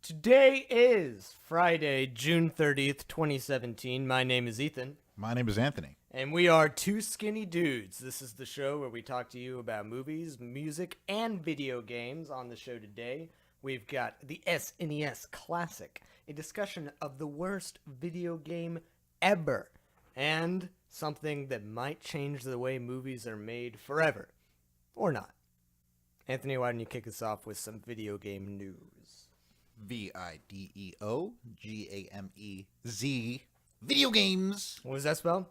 Today is Friday, June 30th, 2017. My name is Ethan. My name is Anthony. And we are Two Skinny Dudes. This is the show where we talk to you about movies, music, and video games. On the show today, we've got the SNES Classic, a discussion of the worst video game ever, and something that might change the way movies are made forever. Or not. Anthony, why don't you kick us off with some video game news? VIDEOGAMEZ. Video games. What was that spelled?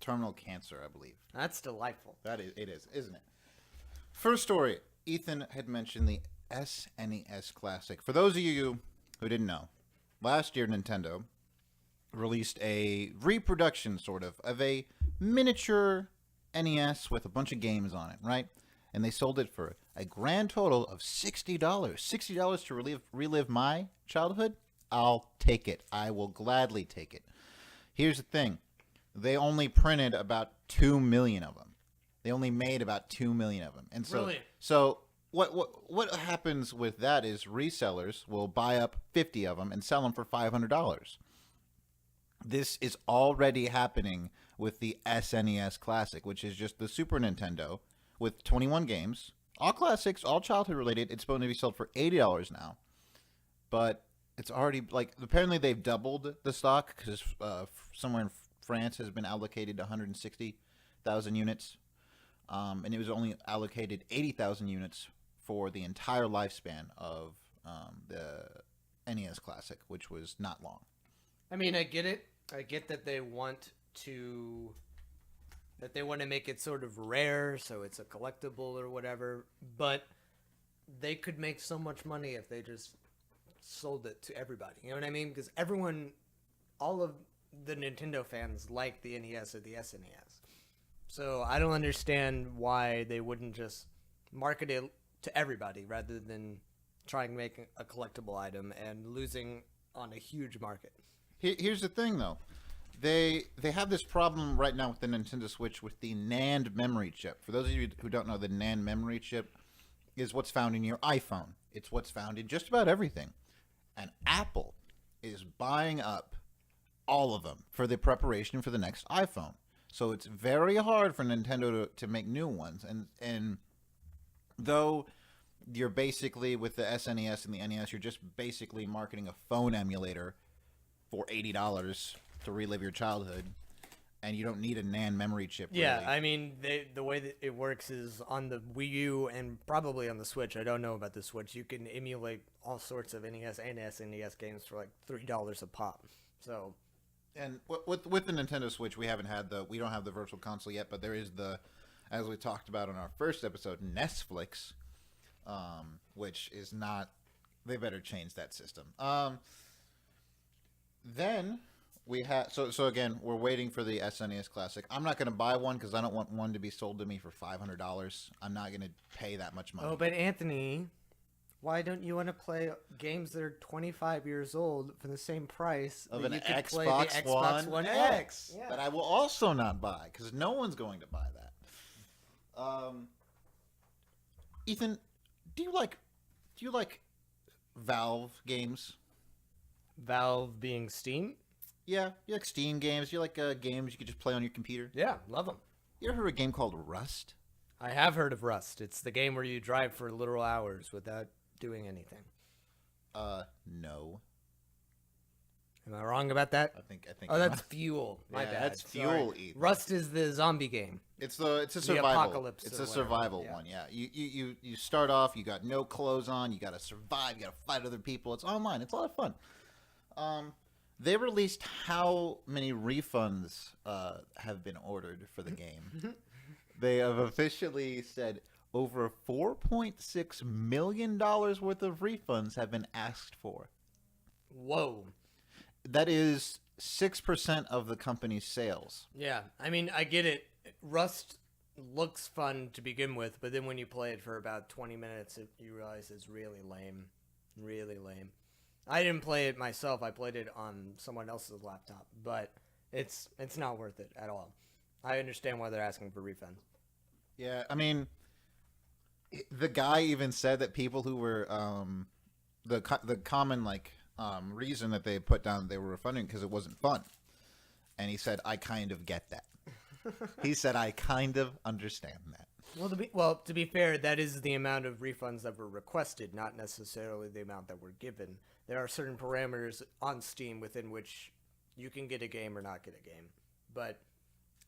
Terminal cancer, I believe. That's delightful. It is, isn't it? First story. Ethan had mentioned the SNES Classic. For those of you who didn't know, last year Nintendo released a reproduction, sort of a miniature NES with a bunch of games on it, right? And they sold it for a grand total of $60. $60 to relive my childhood? I'll take it. I will gladly take it. Here's the thing. They only printed about 2 million of them. They only made about 2 million of them. And so, Really? So what happens with that is resellers will buy up 50 of them and sell them for $500. This is already happening with the SNES Classic, which is just the Super Nintendo with 21 games, all classics, all childhood related. It's going to be sold for $80 now, but it's already, like, apparently they've doubled the stock because somewhere in France has been allocated 160,000 units, and it was only allocated 80,000 units for the entire lifespan of the NES Classic, which was not long. I mean, I get it. I get that they want to make it sort of rare, so it's a collectible or whatever, but they could make so much money if they just sold it to everybody. You know what I mean? Because all of the Nintendo fans like the NES or the SNES. So I don't understand why they wouldn't just market it to everybody rather than trying to make a collectible item and losing on a huge market. Here's the thing, though. They have this problem right now with the Nintendo Switch with the NAND memory chip. For those of you who don't know, the NAND memory chip is what's found in your iPhone. It's what's found in just about everything. And Apple is buying up all of them for the preparation for the next iPhone. So it's very hard for Nintendo to make new ones. And though you're basically, with the SNES and the NES, you're just basically marketing a phone emulator for $80 to relive your childhood, and you don't need a NAND memory chip. Yeah, really. I mean, the way that it works is on the Wii U and probably on the Switch. I don't know about the Switch. You can emulate all sorts of NES and SNES games for like $3 a pop. So, and with the Nintendo Switch, we don't have the Virtual Console yet, but there is as we talked about on our first episode, Netflix, which is not. They better change that system. Then we have so again, we're waiting for the SNES Classic. I'm not going to buy one because I don't want one to be sold to me for $500. I'm not going to pay that much money. Oh, but Anthony, why don't you want to play games that are 25 years old for the same price of that an you could play Xbox the Xbox One X? Yeah. That I will also not buy because no one's going to buy that. Ethan, do you like Valve games? Valve being Steam? Yeah, you like Steam games. You like games you could just play on your computer. Yeah, love them. You ever heard of a game called Rust? I have heard of Rust. It's the game where you drive for literal hours without doing anything. No. Am I wrong about that? I think. Oh, that's Fuel. My bad. That's Fuel. Ethan. Rust is the zombie game. It's a survival. Apocalypse. It's a survival one. Yeah. You start off. You got no clothes on. You got to survive. You got to fight other people. It's online. It's a lot of fun. They released how many refunds have been ordered for the game. They have officially said over $4.6 million worth of refunds have been asked for. Whoa. That is 6% of the company's sales. Yeah, I mean, I get it. Rust looks fun to begin with, but then when you play it for about 20 minutes, you realize it's really lame. Really lame. I didn't play it myself. I played it on someone else's laptop, but it's not worth it at all. I understand why they're asking for refunds. Yeah, I mean, the guy even said that people who were the common reason that they put down they were refunding because it wasn't fun, and he said, "I kind of get that." He said, "I kind of understand that." To be fair, that is the amount of refunds that were requested, not necessarily the amount that were given. There are certain parameters on Steam within which you can get a game or not get a game. But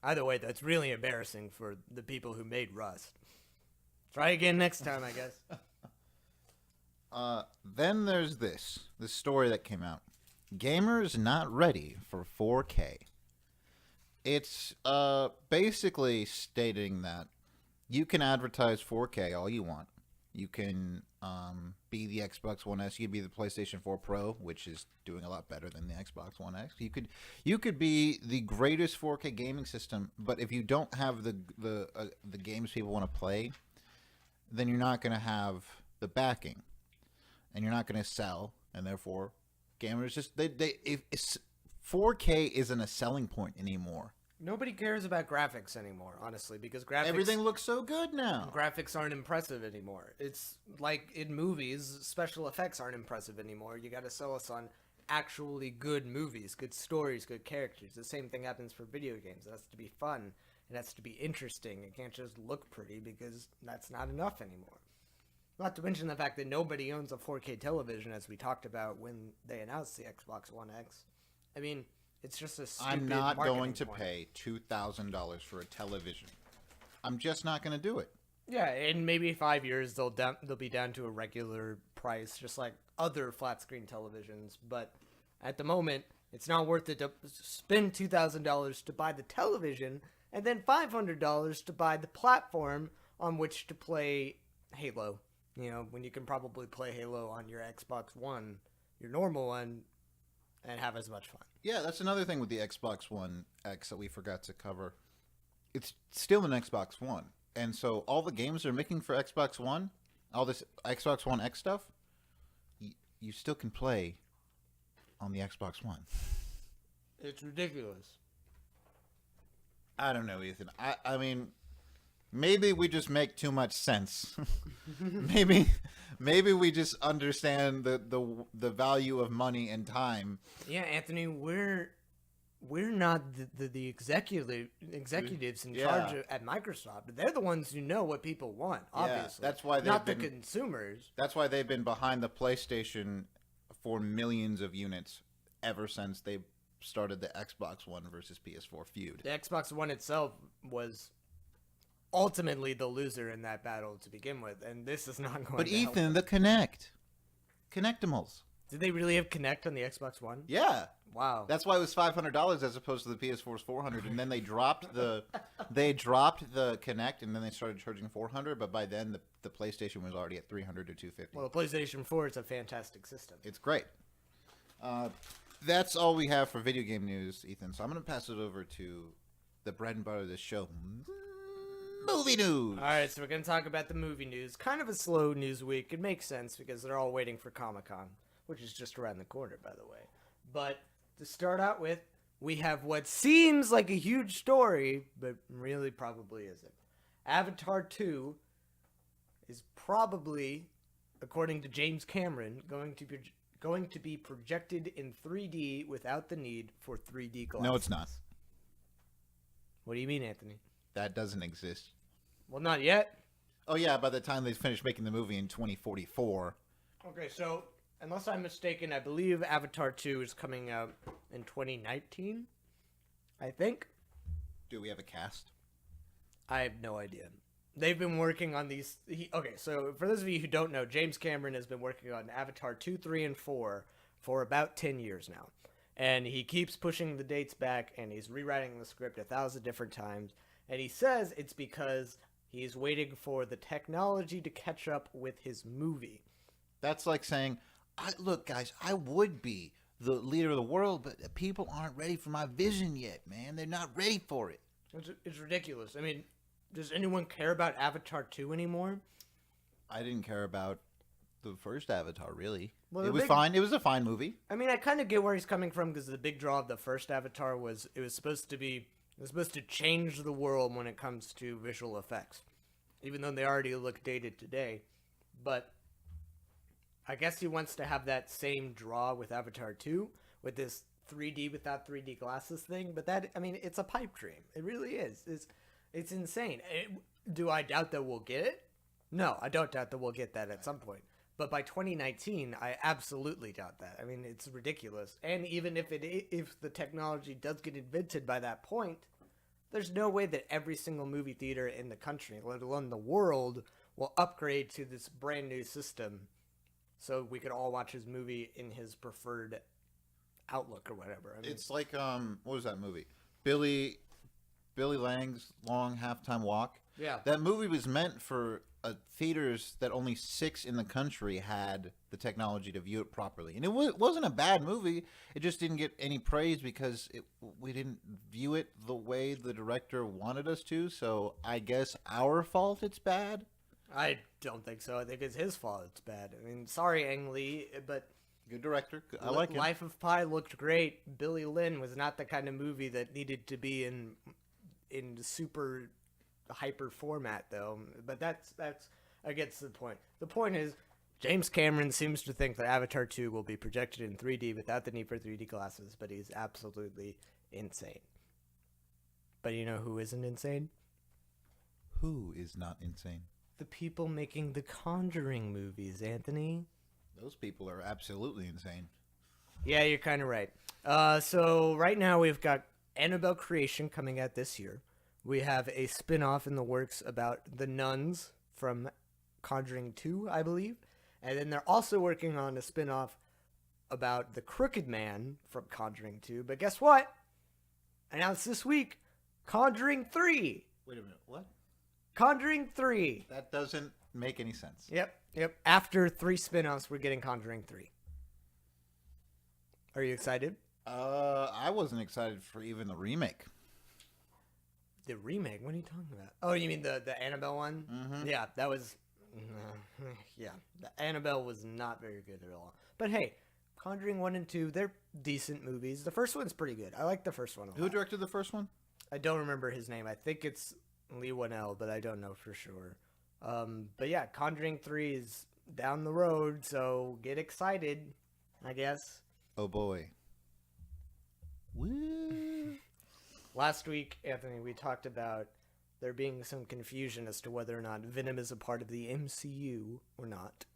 either way, that's really embarrassing for the people who made Rust. Try again next time, I guess. Then there's this story that came out. Gamers not ready for 4K. It's basically stating that you can advertise 4K all you want. You can be the Xbox One S. You could be the PlayStation 4 Pro, which is doing a lot better than the Xbox One X. You could be the greatest 4K gaming system, but if you don't have the games people want to play, then you're not going to have the backing, and you're not going to sell, and therefore, gamers just if 4K isn't a selling point anymore. Nobody cares about graphics anymore, honestly, because Everything looks so good now. Graphics aren't impressive anymore. It's like in movies, special effects aren't impressive anymore. You got to sell us on actually good movies, good stories, good characters. The same thing happens for video games. It has to be fun. It has to be interesting. It can't just look pretty because that's not enough anymore. Not to mention the fact that nobody owns a 4K television, as we talked about when they announced the Xbox One X. I mean, it's just a stupid I'm not going to point. pay $2,000 for a television. I'm just not going to do it. Yeah, in maybe 5 years they'll be down to a regular price, just like other flat screen televisions. But at the moment, it's not worth it to spend $2,000 to buy the television and then $500 to buy the platform on which to play Halo. You know, when you can probably play Halo on your Xbox One, your normal one, and have as much fun. Yeah, that's another thing with the Xbox One X that we forgot to cover. It's still an Xbox One. And so all the games they're making for Xbox One, all this Xbox One X stuff, you still can play on the Xbox One. It's ridiculous. I don't know, Ethan. I mean, maybe we just make too much sense. maybe we just understand the value of money and time. Yeah, Anthony, we're not the executives in charge at Microsoft. They're the ones who know what people want, obviously. That's why not the consumers. That's why they've been behind the PlayStation for millions of units ever since they started the Xbox One versus PS4 feud. The Xbox One itself was ultimately the loser in that battle to begin with, and this is not going But to Ethan, help. the Kinectimals. Did they really have Kinect on the Xbox One? Yeah. Wow. That's why it was $500 as opposed to the PS4's $400, and then they dropped the Kinect, and then they started charging $400. But by then, the PlayStation was already at $300 to $250. Well, the PlayStation 4 is a fantastic system. It's great. That's all we have for video game news, Ethan. So I'm going to pass it over to the bread and butter of this show, movie news. All right, so we're going to talk about the movie news. Kind of a slow news week. It makes sense because they're all waiting for Comic-Con, which is just around the corner, by the way. But to start out with, we have what seems like a huge story, but really probably isn't. Avatar 2 is probably, according to James Cameron, going to be projected in 3D without the need for 3D glasses. No, it's not. What do you mean, Anthony? That doesn't exist. Well, not yet. Oh, yeah, by the time they finish making the movie in 2044. Okay, so, unless I'm mistaken, I believe Avatar 2 is coming out in 2019, I think. Do we have a cast? I have no idea. They've been working on these... Okay, so for those of you who don't know, James Cameron has been working on Avatar 2, 3, and 4 for about 10 years now. And he keeps pushing the dates back, and he's rewriting the script 1,000 different times. And he says it's because he's waiting for the technology to catch up with his movie. That's like saying, look, guys, I would be the leader of the world, but people aren't ready for my vision yet, man. They're not ready for it. It's ridiculous. I mean, does anyone care about Avatar 2 anymore? I didn't care about the first Avatar, really. Well, it was fine. It was a fine movie. I mean, I kind of get where he's coming from because the big draw of the first Avatar was it was supposed to change the world when it comes to visual effects, even though they already look dated today. But I guess he wants to have that same draw with Avatar 2, with this 3D without 3D glasses thing. But that, I mean, it's a pipe dream. It really is. It's insane. Do I doubt that we'll get it? No, I don't doubt that we'll get that at some point. But by 2019, I absolutely doubt that. I mean, it's ridiculous. And even if the technology does get invented by that point, there's no way that every single movie theater in the country, let alone the world, will upgrade to this brand new system so we could all watch his movie in his preferred outlook or whatever. I mean, It's like what was that movie? Billy Lang's Long Halftime Walk. Yeah. That movie was meant for theaters that only 6 in the country had the technology to view it properly. And it wasn't a bad movie. It just didn't get any praise because we didn't view it the way the director wanted us to. So I guess our fault it's bad. I don't think so. I think it's his fault it's bad. I mean, sorry, Ang Lee, but... Good director. I like him. Life of Pi looked great. Billy Lynn was not the kind of movie that needed to be in super hyper format, though. But that's against the point. The point is, James Cameron seems to think that Avatar 2 will be projected in 3D without the need for 3D glasses, but he's absolutely insane. But you know who isn't insane? Who is not insane? The people making the Conjuring movies, Anthony. Those people are absolutely insane. Yeah, you're kind of right. So right now we've got Annabelle Creation coming out this year. We have a spin-off in the works about the nuns from Conjuring 2, I believe. And then they're also working on a spin-off about the Crooked Man from Conjuring 2. But guess what? Announced this week, Conjuring 3. Wait a minute, what? Conjuring 3. That doesn't make any sense. Yep. After 3 spin-offs, we're getting Conjuring 3. Are you excited? I wasn't excited for even the remake. The remake? What are you talking about? Oh, you mean the Annabelle one? Mm-hmm. Yeah, that was... yeah, the Annabelle was not very good at all. But hey, Conjuring 1 and 2, they're decent movies. The first one's pretty good. I like the first one a lot. Who directed the first one? I don't remember his name. I think it's Lee Whannell, but I don't know for sure. But yeah, Conjuring 3 is down the road, so get excited, I guess. Oh boy. Woo. Last week, Anthony, we talked about there being some confusion as to whether or not Venom is a part of the MCU or not.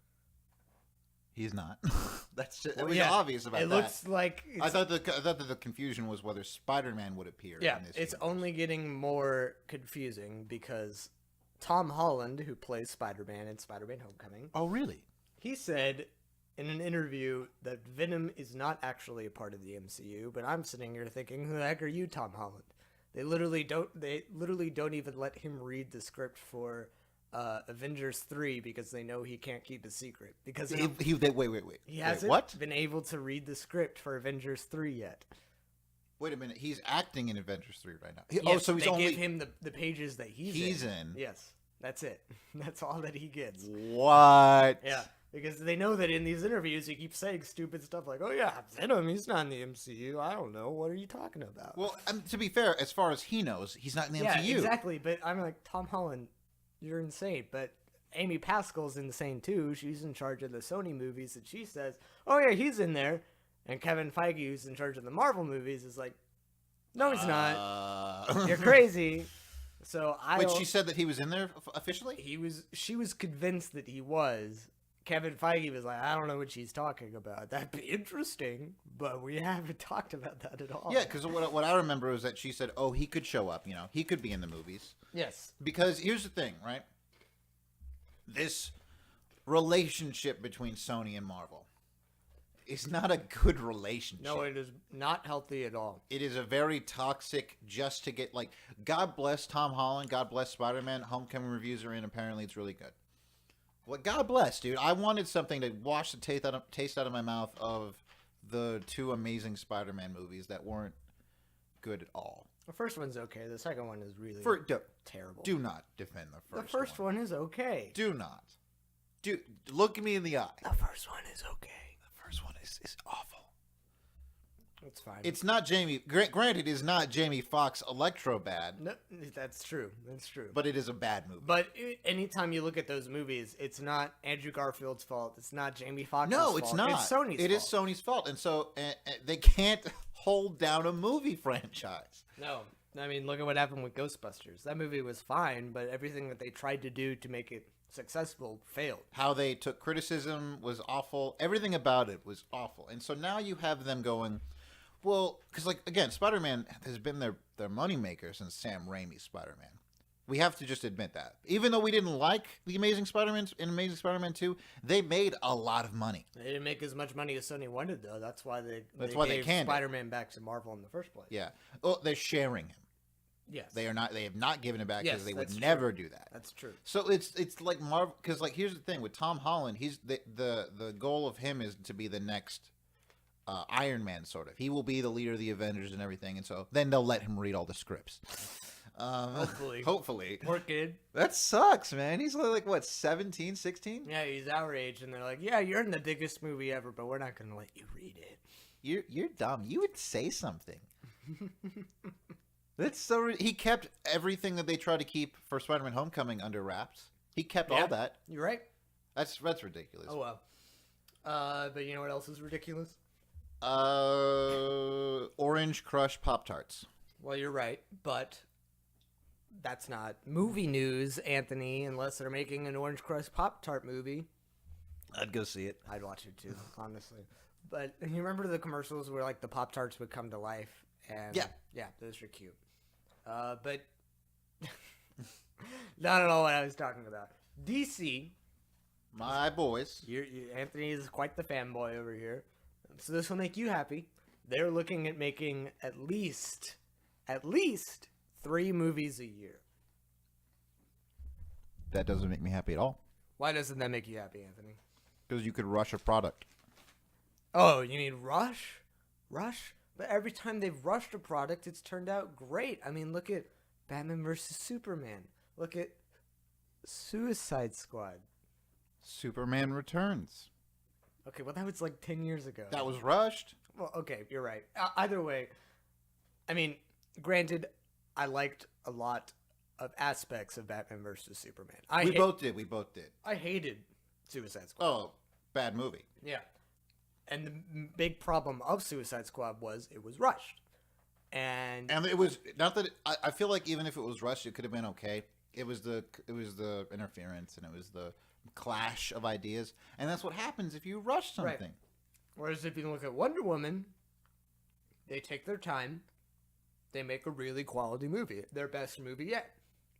He's not. It was obvious about that. It looks like... I thought the confusion was whether Spider-Man would appear. Yeah, in this it's universe. only getting more confusing because Tom Holland, who plays Spider-Man in Spider-Man Homecoming... Oh, really? He said in an interview that Venom is not actually a part of the MCU, but I'm sitting here thinking, who the heck are you, Tom Holland? They literally don't even let him read the script for Avengers 3 because they know he can't keep a secret. Because wait. he hasn't what? been able to read the script for Avengers 3 yet. Wait a minute. He's acting in Avengers 3 right now. Yes, so he's they only... give him the pages that he's in. Yes, that's it. That's all that he gets. What? Yeah. Because they know that in these interviews, he keeps saying stupid stuff like, oh, yeah, Venom, he's not in the MCU. I don't know. What are you talking about? Well, to be fair, as far as he knows, he's not in the MCU. Yeah, exactly. But I'm like, Tom Holland, you're insane. But Amy Pascal's insane, too. She's in charge of the Sony movies, and she says, oh, yeah, he's in there. And Kevin Feige, who's in charge of the Marvel movies, is like, no, he's not. You're crazy. So Wait, she said that he was in there officially? She was convinced that he was. Kevin Feige was like, I don't know what she's talking about. That'd be interesting, but we haven't talked about that at all. Yeah, because what I remember was that she said, oh, he could show up, he could be in the movies. Yes. Because here's the thing, right? This relationship between Sony and Marvel is not a good relationship. No, it is not healthy at all. It is a very toxic just to get, God bless Tom Holland, God bless Spider-Man. Homecoming reviews are in. Apparently it's really good. Well, God bless, dude. I wanted something to wash the taste out of my mouth of the 2 amazing Spider-Man movies that weren't good at all. The first one's okay. The second one is really terrible. Do not defend the first one. The first one is okay. Do not. Look me in the eye. The first one is okay. The first one is awful. It's fine. It's not Jamie. Granted, it is not Jamie Foxx Electro bad, No, that's true. That's true. but it is a bad movie. But anytime you look at those movies, it's not Andrew Garfield's fault. It's not Jamie Foxx's No, fault. it's not. It's Sony's fault. It is Sony's fault, and so they can't hold down a movie franchise. No. I mean, look at what happened with Ghostbusters. That movie was fine, but everything that they tried to do to make it successful failed. How they took criticism was awful. Everything about it was awful. And so now you have them going, well, because, like, again, Spider-Man has been their moneymaker since Sam Raimi's Spider-Man. We have to just admit that. Even though we didn't like the Amazing Spider-Man in Amazing Spider-Man 2, they made a lot of money. They didn't make as much money as Sony wanted, though. That's why they gave Spider-Man back to Marvel in the first place. Yeah. Oh, they're sharing him. Yes. They are not. They have not given it back because Yes, they would that's never true. do that. That's true. So it's like Marvel, because, like, here's the thing with Tom Holland. He's the goal of him is to be the next Iron Man, sort of. He will be the leader of the Avengers and everything, and so then they'll let him read all the scripts. Hopefully. Poor kid. That sucks, man. He's like, what, 17, 16? Yeah, he's our age, and they're like, yeah, you're in the biggest movie ever, but we're not going to let you read it. You're dumb. You would say something. That's so. He kept everything that they tried to keep for Spider-Man: Homecoming under wraps. He kept all that. You're right. That's ridiculous. Oh, well. But you know what else is ridiculous? Orange Crush Pop-Tarts. Well, you're right, but that's not movie news, Anthony, unless they're making an Orange Crush Pop-Tart movie. I'd go see it. I'd watch it too, honestly. But you remember the commercials where, like, the Pop-Tarts would come to life? And yeah, those are cute. But not at all what I was talking about. DC, My boys. Anthony is quite the fanboy over here, so this will make you happy. They're looking at making at least 3 movies a year. That doesn't make me happy at all. Why doesn't that make you happy, Anthony? Because you could rush a product. Oh, you mean rush? Rush? But every time they've rushed a product, it's turned out great. I mean, look at Batman vs. Superman. Look at Suicide Squad. Superman Returns. Okay, well, that was like 10 years ago. That was rushed. Well, okay, you're right. Either way, I mean, granted, I liked a lot of aspects of Batman vs. Superman. We both did. I hated Suicide Squad. Oh, bad movie. Yeah. And the big problem of Suicide Squad was it was rushed. And it was not that I feel like even if it was rushed, it could have been okay. It was the interference and it was the clash of ideas, and that's what happens if you rush something. Right. Whereas if you look at Wonder Woman, they take their time, they make a really quality movie, their best movie yet,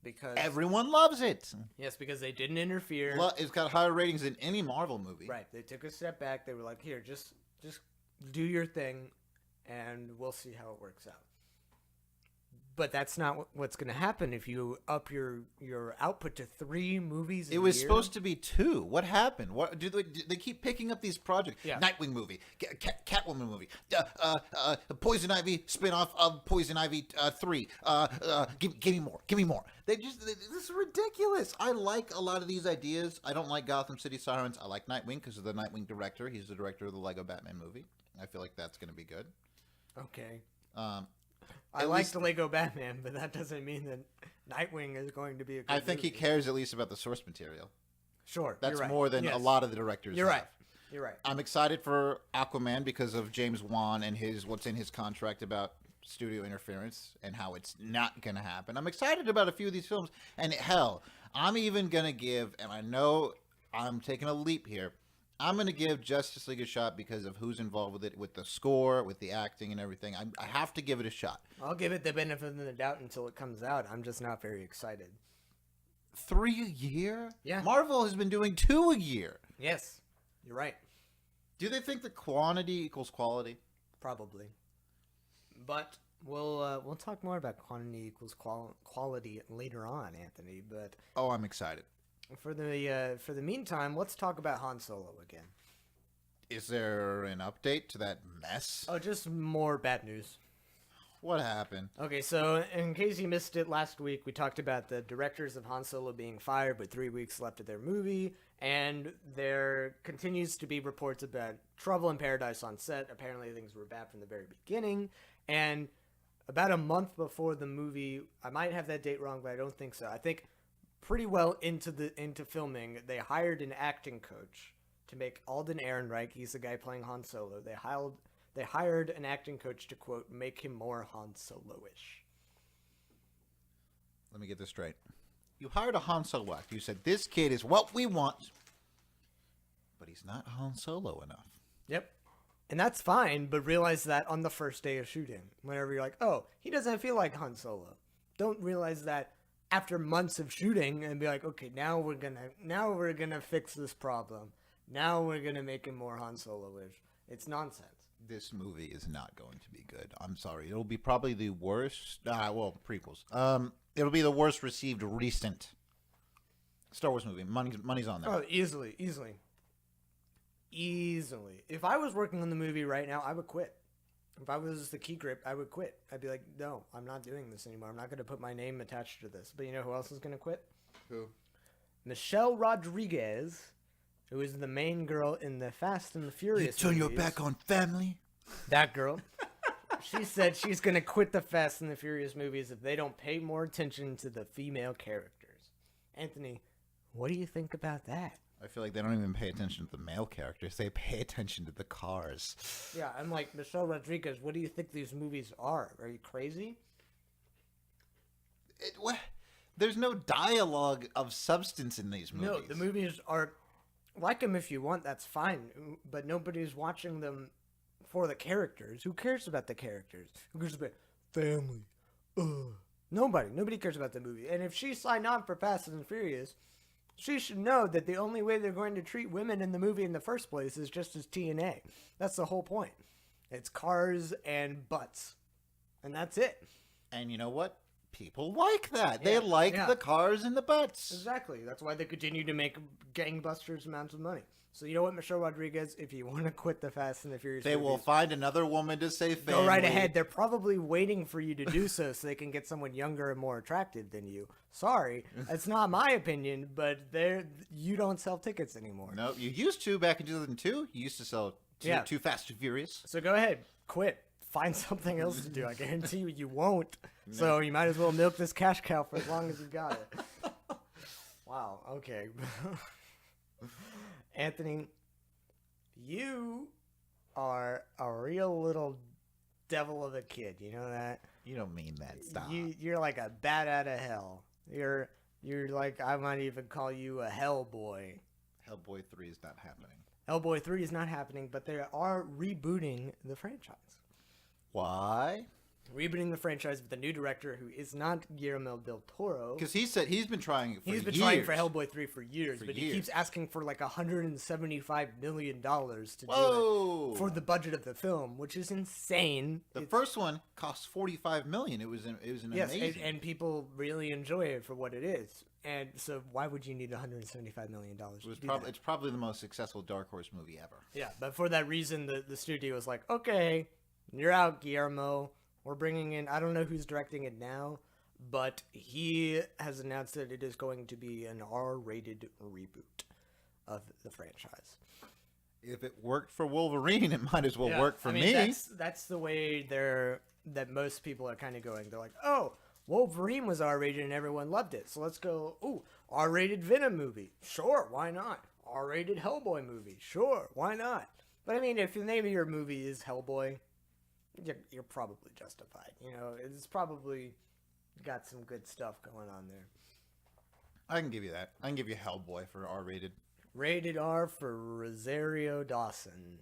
because everyone loves it. Yes, because they didn't interfere. It's got higher ratings than any Marvel movie. Right. They took a step back. They were like, "Here, just do your thing, and we'll see how it works out." But that's not what's going to happen if you up your output to 3 movies a year. It was supposed to be 2. What happened? What do they keep picking up these projects? Yeah. Nightwing movie, Catwoman movie, Poison Ivy spinoff of Poison Ivy 3. Give me more. This is ridiculous. I like a lot of these ideas. I don't like Gotham City Sirens. I like Nightwing because of the Nightwing director. He's the director of the Lego Batman movie. I feel like that's going to be good. Okay. I like the Lego Batman, but that doesn't mean that Nightwing is going to be a good I think movie. he cares at least about the source material. Sure. That's you're right. more than Yes. a lot of the directors You're have. right. You're right. I'm excited for Aquaman because of James Wan and what's in his contract about studio interference and how it's not going to happen. I'm excited about a few of these films. And hell, I'm even going to give, and I know I'm taking a leap here, I'm going to give Justice League a shot because of who's involved with it, with the score, with the acting and everything. I have to give it a shot. I'll give it the benefit of the doubt until it comes out. I'm just not very excited. 3 a year? Yeah. Marvel has been doing 2 a year. Yes. You're right. Do they think that quantity equals quality? Probably. But we'll talk more about quantity equals quality later on, Anthony. But Oh, I'm excited. for the meantime, let's talk about Han Solo again. Is there an update to that mess? Oh, just more bad news. What happened? Okay, so in case you missed it last week, we talked about the directors of Han Solo being fired with 3 weeks left of their movie, and there continues to be reports about trouble in paradise on set. Apparently things were bad from the very beginning, and about a month before the movie, I might have that date wrong, but I don't think so. I think pretty well into filming, they hired an acting coach to make Alden Ehrenreich. He's the guy playing Han Solo. They hired an acting coach to, quote, make him more Han Solo-ish. Let me get this straight. You hired a Han Solo actor. You said, this kid is what we want, but he's not Han Solo enough. Yep. And that's fine, but realize that on the first day of shooting. Whenever you're like, oh, he doesn't feel like Han Solo. Don't realize that after months of shooting and be like, okay, now we're gonna fix this problem. Now we're gonna make him more Han Solo-ish. It's nonsense. This movie is not going to be good. I'm sorry. It'll be probably the worst. Prequels. It'll be the worst received recent Star Wars movie. Money's on there. Oh, easily. If I was working on the movie right now, I would quit. If I was the key grip, I would quit. I'd be like, no, I'm not doing this anymore. I'm not going to put my name attached to this. But you know who else is going to quit? Who? Michelle Rodriguez, who is the main girl in the Fast and the Furious You turn your movies. back on family? That girl. She said she's going to quit the Fast and the Furious movies if they don't pay more attention to the female characters. Anthony, what do you think about that? I feel like they don't even pay attention to the male characters. They pay attention to the cars. Yeah, I'm like, Michelle Rodriguez, what do you think these movies are? Are you crazy? There's no dialogue of substance in these movies. No, the movies are... Like them if you want, that's fine. But nobody's watching them for the characters. Who cares about the characters? Who cares about family? Nobody cares about the movie. And if she signed on for Fast and Furious, she should know that the only way they're going to treat women in the movie in the first place is just as TNA. That's the whole point. It's cars and butts. And that's it. And you know what? People like that. They like the cars and the butts. Exactly. That's why they continue to make gangbusters amounts of money. So you know what, Michelle Rodriguez? If you want to quit the Fast and the Furious They movies, will find another woman to say family. go right ahead. They're probably waiting for you to do so they can get someone younger and more attractive than you. Sorry, that's not my opinion, but you don't sell tickets anymore. No, you used to back in 2002. You used to sell Too Fast and Furious. So go ahead, quit. Find something else to do. I guarantee you won't. No. So you might as well milk this cash cow for as long as you got it. Wow. Okay. Anthony, you are a real little devil of a kid. You know that? You don't mean that. Stop. You're like a bat out of hell. You're like, I might even call you a Hellboy. Hellboy 3 is not happening. Hellboy 3 is not happening, but they are rebooting the franchise. Why? Rebooting the franchise with a new director who is not Guillermo del Toro. Because he said he's been trying for years. He's been trying for Hellboy 3 for years, but he keeps asking for like $175 million to do it for the budget of the film, which is insane. The first one cost $45 million. It was an amazing. And people really enjoy it for what it is. And so why would you need $175 million? It's probably the most successful Dark Horse movie ever. Yeah, but for that reason, the studio was like, okay, you're out, Guillermo. We're bringing in, I don't know who's directing it now, but he has announced that it is going to be an R-rated reboot of the franchise. If it worked for Wolverine, it might as well work for me. That's the way that most people are kind of going. They're like, oh, Wolverine was R-rated and everyone loved it. So let's go, R-rated Venom movie. Sure, why not? R-rated Hellboy movie. Sure, why not? But I mean, if the name of your movie is Hellboy, you're probably justified. You know, it's probably got some good stuff going on there. I can give you that. I can give you Hellboy for R-rated. Rated R for Rosario Dawson.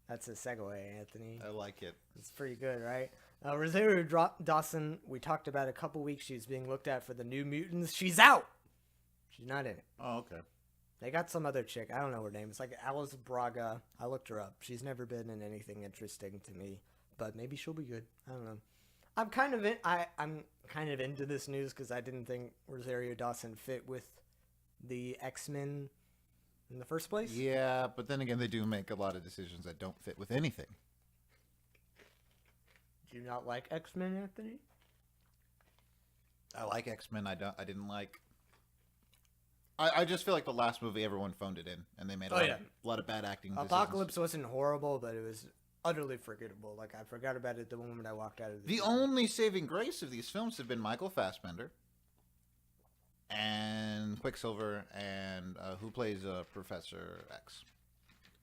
That's a segue, Anthony. I like it. It's pretty good, right? Rosario Dawson, we talked about a couple weeks. She's being looked at for the New Mutants. She's out! She's not in it. Oh, okay. They got some other chick. I don't know her name. It's like Alice Braga. I looked her up. She's never been in anything interesting to me, but maybe she'll be good. I don't know. I'm kind of into this news because I didn't think Rosario Dawson fit with the X-Men in the first place. Yeah, but then again, they do make a lot of decisions that don't fit with anything. Do you not like X-Men, Anthony? I like X-Men. I didn't like. I just feel like the last movie everyone phoned it in, and they made a lot of bad acting decisions. Apocalypse wasn't horrible, but it was utterly forgettable. Like, I forgot about it the moment I walked out of the only saving grace of these films have been Michael Fassbender and Quicksilver and who plays Professor X?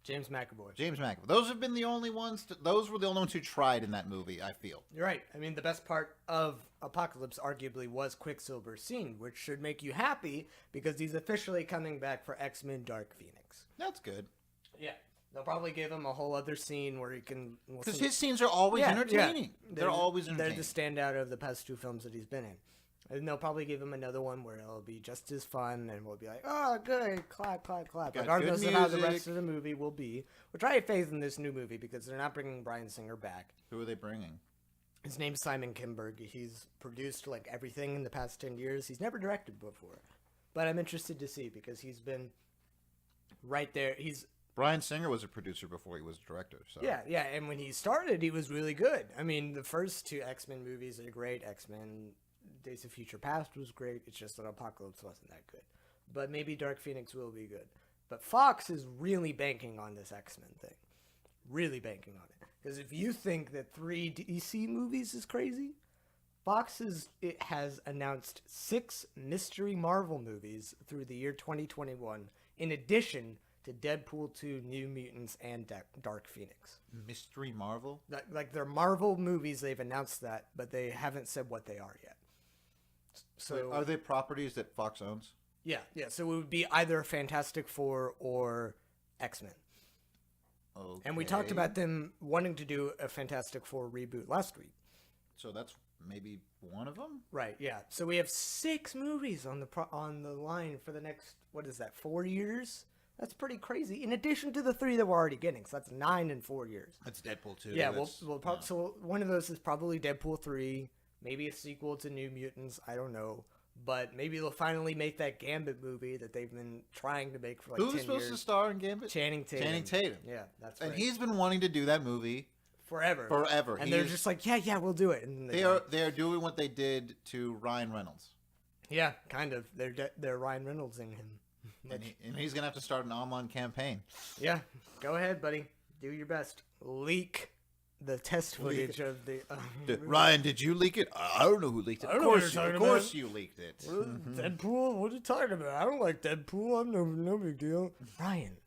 James McAvoy. James McAvoy. Those have been the only ones. Those were the only ones who tried in that movie, I feel. You're right. I mean, the best part of Apocalypse arguably was Quicksilver's scene, which should make you happy because he's officially coming back for X-Men Dark Phoenix. That's good. Yeah. They'll probably give him a whole other scene where he can... Because his scenes are always entertaining. Yeah. They're always entertaining. They're the standout of the past 2 films that he's been in. And they'll probably give him another one where it'll be just as fun, and we'll be like, oh, good, clap, clap, clap. Regardless of how the rest of the movie will be. Which I have faith in this new movie because they're not bringing Bryan Singer back. Who are they bringing? His name's Simon Kinberg. He's produced, like, everything in the past 10 years. He's never directed before. But I'm interested to see because he's been right there. Bryan Singer was a producer before he was a director. So. Yeah, and when he started, he was really good. I mean, the first 2 X-Men movies are great. X-Men Days of Future Past was great. It's just that Apocalypse wasn't that good. But maybe Dark Phoenix will be good. But Fox is really banking on this X-Men thing. Really banking on it. Because if you think that 3 DC movies is crazy, Fox has announced 6 mystery Marvel movies through the year 2021, in addition to Deadpool 2, New Mutants, and Dark Phoenix. Mystery Marvel? Like they're Marvel movies, they've announced that, but they haven't said what they are yet. So are they properties that Fox owns? Yeah. So it would be either Fantastic Four or X-Men. Okay. And we talked about them wanting to do a Fantastic Four reboot last week. So that's maybe one of them? Right, yeah. So we have 6 movies on the line for the next, 4 years? That's pretty crazy. In addition to the 3 that we're already getting. So that's 9 in 4 years. That's Deadpool 2. Yeah, so one of those is probably Deadpool 3. Maybe a sequel to New Mutants. I don't know. But maybe they'll finally make that Gambit movie that they've been trying to make for like 10 years. Who's supposed to star in Gambit? Channing Tatum. Yeah, that's right. And he's been wanting to do that movie forever. And they're just like, yeah, we'll do it. And they are doing what they did to Ryan Reynolds. Yeah, kind of. They're Ryan Reynoldsing him. And he's gonna have to start an online campaign. Yeah, go ahead, buddy. Do your best. Leak the test footage of the... Ryan, did you leak it? I don't know who leaked it. Of course you leaked it. Deadpool? What are you talking about? I don't like Deadpool. I'm no big deal. Ryan.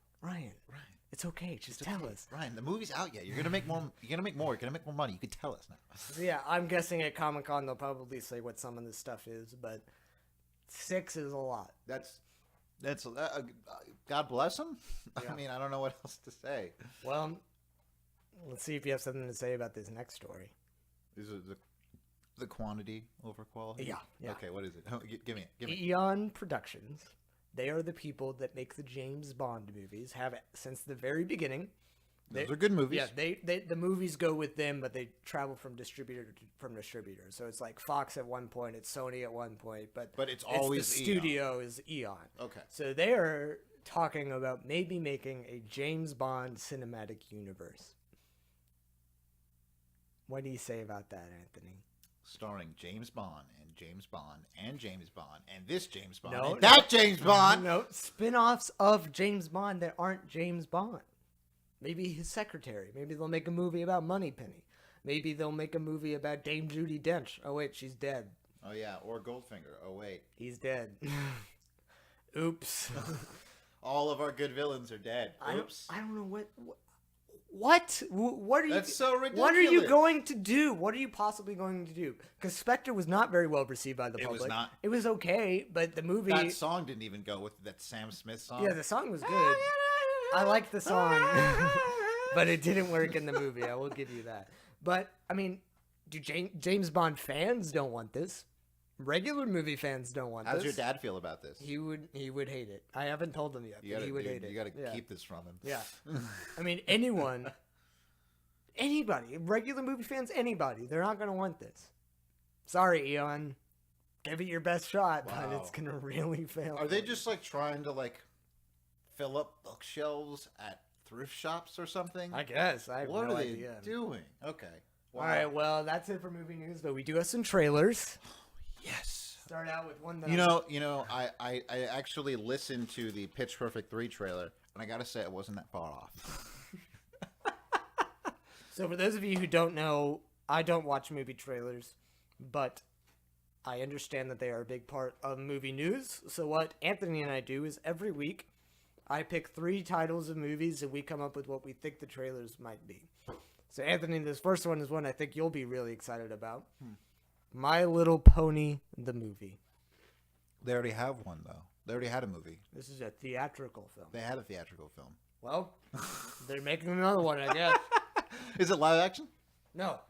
It's okay. Just tell us. Ryan, the movie's out yet. You're gonna make more. You're gonna make more money. You can tell us now. Yeah, I'm guessing at Comic-Con they'll probably say what some of this stuff is, but 6 is a lot. That's God bless him. Yeah. I mean, I don't know what else to say. Well, let's see if you have something to say about this next story. Is it the quantity over quality? Yeah. Okay, what is it? Oh, give me it. Eon Productions. They are the people that make the James Bond movies. Have since the very beginning. Those are good movies. Yeah, the movies go with them, but they travel from distributor. So it's like Fox at one point, it's Sony at one point, but it's always the studio is Eon. Okay. So they are talking about maybe making a James Bond cinematic universe. What do you say about that, Anthony? Starring James Bond and James Bond and James Bond and this James Bond and that James Bond. No, spin-offs of James Bond that aren't James Bond. Maybe his secretary. Maybe they'll make a movie about Moneypenny. Maybe they'll make a movie about Dame Judi Dench. Oh, wait, she's dead. Oh, yeah, or Goldfinger. Oh, wait. He's dead. Oops. All of our good villains are dead. Oops. I don't know what are you... That's so ridiculous. What are you going to do? What are you possibly going to do? Because Spectre was not very well received by the public. It was not. It was okay, but the movie... That song didn't even go with that Sam Smith song. Yeah, the song was good. I like the song, but it didn't work in the movie. I will give you that. But, I mean, do James Bond fans don't want this? Regular movie fans don't want this. How does your dad feel about this? He would hate it. I haven't told him yet, but he would hate it. You got to keep this from him. Yeah. I mean, anybody, regular movie fans, anybody, they're not going to want this. Sorry, Eon. Give it your best shot, but it's going to really fail. Are they just, like, trying to, like, fill up bookshelves at thrift shops or something? I guess. I have no idea. What are they doing? Okay. Wow. All right, well, that's it for movie news, but we do have some trailers. Yes. Start out with one that I actually listened to the Pitch Perfect 3 trailer, and I gotta say it wasn't that far off. So for those of you who don't know, I don't watch movie trailers, but I understand that they are a big part of movie news. So what Anthony and I do is every week I pick 3 titles of movies and we come up with what we think the trailers might be. So Anthony, this first one is one I think you'll be really excited about. My Little Pony, the movie. They already have one, though. They already had a movie. This is a theatrical film. They had a theatrical film. Well, they're making another one, I guess. Is it live action? No.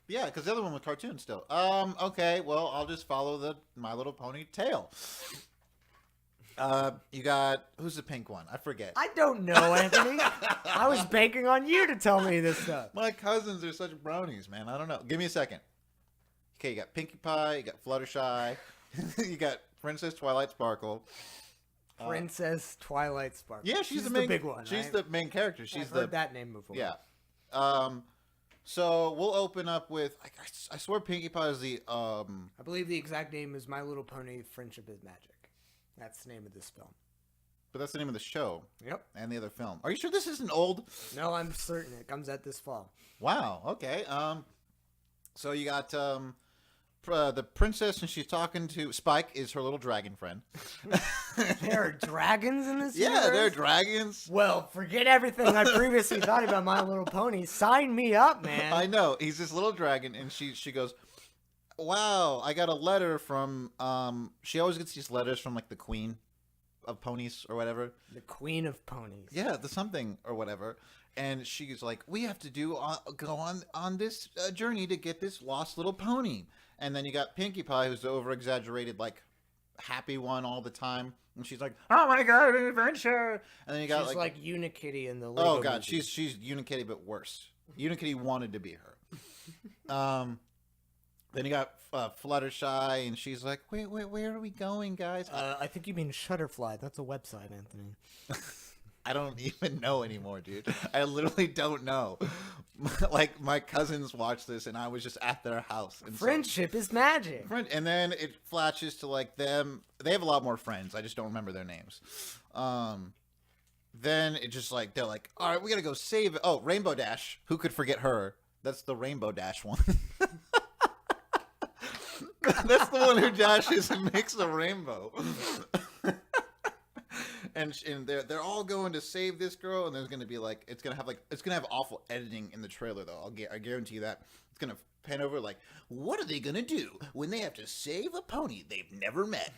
Yeah, because the other one was cartoon still. Okay, well, I'll just follow the My Little Pony tail. You got, who's the pink one? I forget. I don't know, Anthony. I was banking on you to tell me this stuff. My cousins are such brownies, man. I don't know. Give me a second. Okay, you got Pinkie Pie, you got Fluttershy, you got Princess Twilight Sparkle. Princess Twilight Sparkle. Yeah, she's the big one. She's right? the main character. She's I've heard that name before. Yeah. So we'll open up with. I swear, Pinkie Pie is the. I believe the exact name is My Little Pony: Friendship is Magic. That's the name of this film. But that's the name of the show. Yep. And the other film. Are you sure this isn't old? No, I'm certain it comes out this fall. Wow. Okay. So you got the princess, and she's talking to Spike. Is her little dragon friend? There are dragons in this Yeah, universe? there are dragons. Well, forget everything I previously thought about My Little Pony. Sign me up, man. I know. He's this little dragon, and she goes, wow, I got a letter from, she always gets these letters from, like, the queen of ponies or whatever. The Queen of Ponies. Yeah, the something or whatever. And she's like, we have to go on this journey to get this lost little pony. And then you got Pinkie Pie, who's the over-exaggerated, like, happy one all the time. And she's like, oh my god, an adventure! And then you got she's like Unikitty in the Lego oh god, movie. she's Unikitty but worse. Unikitty wanted to be her. Then you got Fluttershy, and she's like, wait, where are we going, guys? I think you mean Shutterfly. That's a website, Anthony. I don't even know anymore, dude. I literally don't know. Like, my cousins watched this, and I was just at their house. And Friendship is magic. And then it flashes to, like, them. They have a lot more friends. I just don't remember their names. Then it just, like, they're like, all right, we gotta go save it. Oh, Rainbow Dash. Who could forget her? That's the Rainbow Dash one. That's the one who dashes and makes a rainbow. And they're all going to save this girl, and there's gonna be like it's gonna have awful editing in the trailer though. I guarantee you that it's gonna pan over like, what are they gonna do when they have to save a pony they've never met?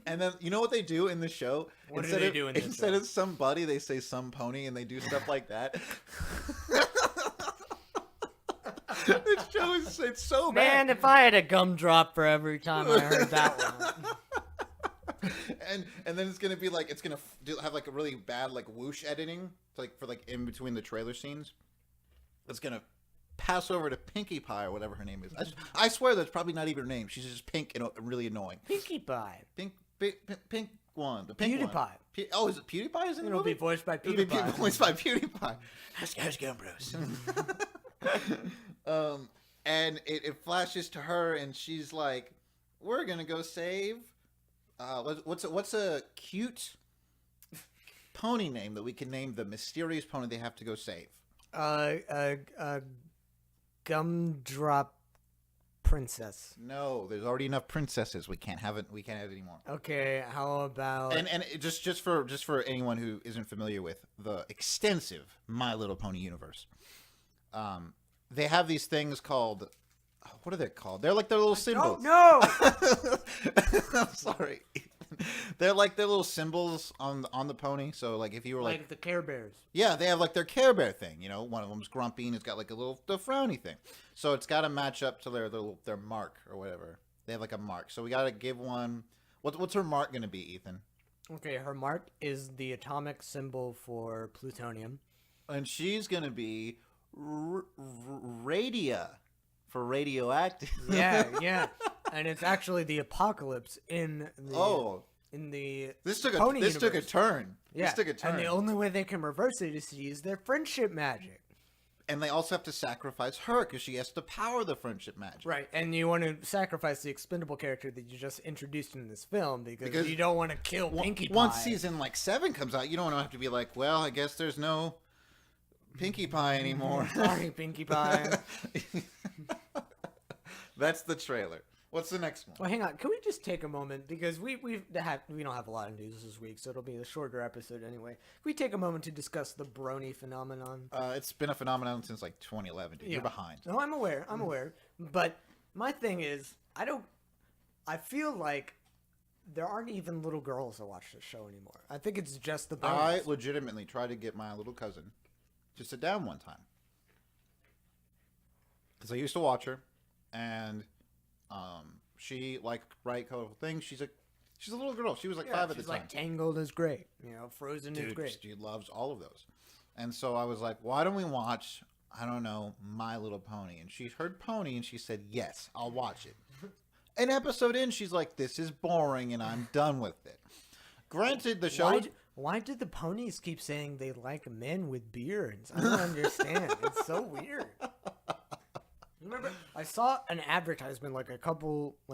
And then you know what they do in the show? What do they do in this instead show? of somebody, they say some pony, and they do stuff like that. This show it's so bad. Man, if I had a gumdrop for every time I heard that one. And then it's gonna be like have like a really bad like whoosh editing like for like in between the trailer scenes. It's gonna pass over to Pinkie Pie or whatever her name is. I swear that's probably not even her name. She's just pink and really annoying. Pinkie Pie. Pink one. The pink PewDiePie. one. Oh, is it PewDiePie? Is in the It'll movie? be voiced by It'll be PewDiePie. voiced by PewDiePie. How's it going, Bruce? And it flashes to her, and she's like, "We're gonna go save." What's a cute pony name that we can name the mysterious pony they have to go save? Gumdrop Princess. No, there's already enough princesses. We can't have it. We can't have it anymore. Okay, how about And just for anyone who isn't familiar with the extensive My Little Pony universe, they have these things called. What are they called? They're like their little symbols. No. I'm sorry. They're like their little symbols on the pony. So like if you were like the Care Bears. yeah, they have like their Care Bear thing. You know, one of them's grumpy and it's got like the frowny thing. So it's got to match up to their mark or whatever. They have like a mark. So we got to give one. What's her mark gonna be, Ethan? Okay, her mark is the atomic symbol for plutonium. And she's gonna be radia. For radioactive. Yeah. And it's actually the apocalypse in the this took pony a turn. Yeah. This took a turn. And the only way they can reverse it is to use their friendship magic. And they also have to sacrifice her because she has to power the friendship magic. Right, and you want to sacrifice the expendable character that you just introduced in this film because you don't want to kill Pinkie Pie. Once season 7 comes out, you don't want to have to be like, well, I guess there's no Pinkie Pie anymore. Sorry, Pinkie Pie. That's the trailer. What's the next one? Well, hang on. Can we just take a moment because we don't have a lot of news this week, so it'll be a shorter episode anyway. Can we take a moment to discuss the brony phenomenon? It's been a phenomenon since like 2011. Dude. Yeah. You're behind. No, I'm aware. But my thing is, I feel like there aren't even little girls that watch this show anymore. I think it's just the bronies. I legitimately tried to get my little cousin to sit down one time because I used to watch her, and she write colorful things. She's a little girl. She was 5 at the time. She's like Tangled is great. Frozen is great. She loves all of those. And so I was like, why don't we watch, I don't know, My Little Pony? And she heard Pony and she said, yes, I'll watch it. An episode in, she's like, this is boring and I'm done with it. Granted, the show... Why did the ponies keep saying they like men with beards? I don't understand. It's so weird. Remember, I saw an advertisement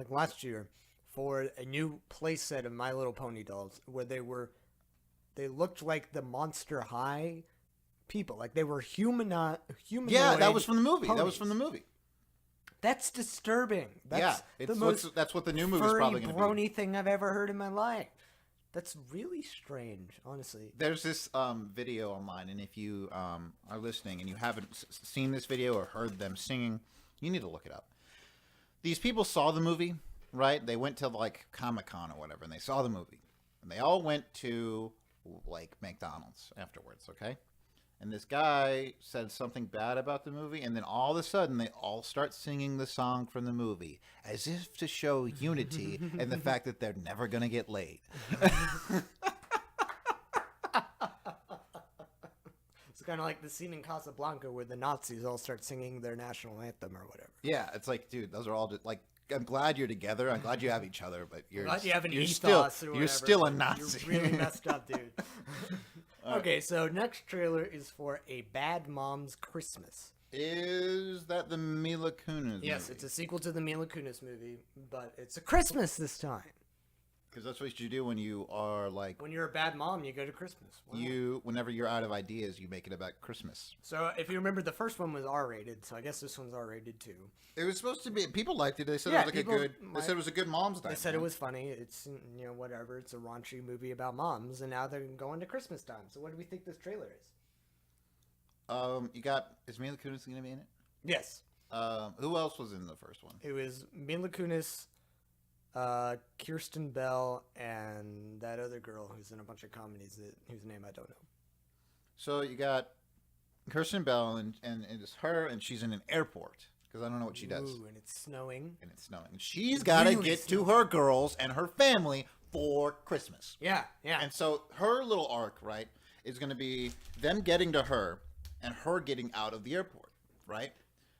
last year for a new play set of My Little Pony dolls where they looked like the Monster High people. Like they were humanoid. Yeah, that was from the movie. Ponies. That was from the movie. That's disturbing. That's that's what the new movie's probably going to be. Brony thing I've ever heard in my life. That's really strange, honestly. There's this video online, and if you are listening and you haven't seen this video or heard them singing, you need to look it up. These people saw the movie, right? They went to Comic-Con or whatever, and they saw the movie. And they all went to McDonald's afterwards, okay? And this guy said something bad about the movie, and then all of a sudden they all start singing the song from the movie as if to show unity and the fact that they're never going to get laid. It's kind of like the scene in Casablanca where the Nazis all start singing their national anthem or whatever. Yeah, it's like, dude, those are all just I'm glad you're together. I'm glad you have each other, but you're still a Nazi. You're really messed up, dude. Okay, so next trailer is for A Bad Mom's Christmas. Is that the Mila Kunis movie? Yes, it's a sequel to the Mila Kunis movie, but it's a Christmas this time. Because that's what you do when you are when you're a bad mom, you go to Christmas. Wow. Whenever you're out of ideas, you make it about Christmas. So if you remember, the first one was R-rated, so I guess this one's R-rated too. It was supposed to be. People liked it. They said it was They said it was a good mom's night. They said it was funny. It's whatever. It's a raunchy movie about moms, and now they're going to Christmas time. So what do we think this trailer is? Is Mila Kunis going to be in it? Yes. Who else was in the first one? It was Mila Kunis, Kirsten Bell, and that other girl who's in a bunch of comedies whose name I don't know. So you got Kirsten Bell, and it's her, and she's in an airport because I don't know what she does. Ooh, and it's snowing. And she's got to get to her girls and her family for Christmas. Yeah. And so her little arc, right, is going to be them getting to her and her getting out of the airport, right?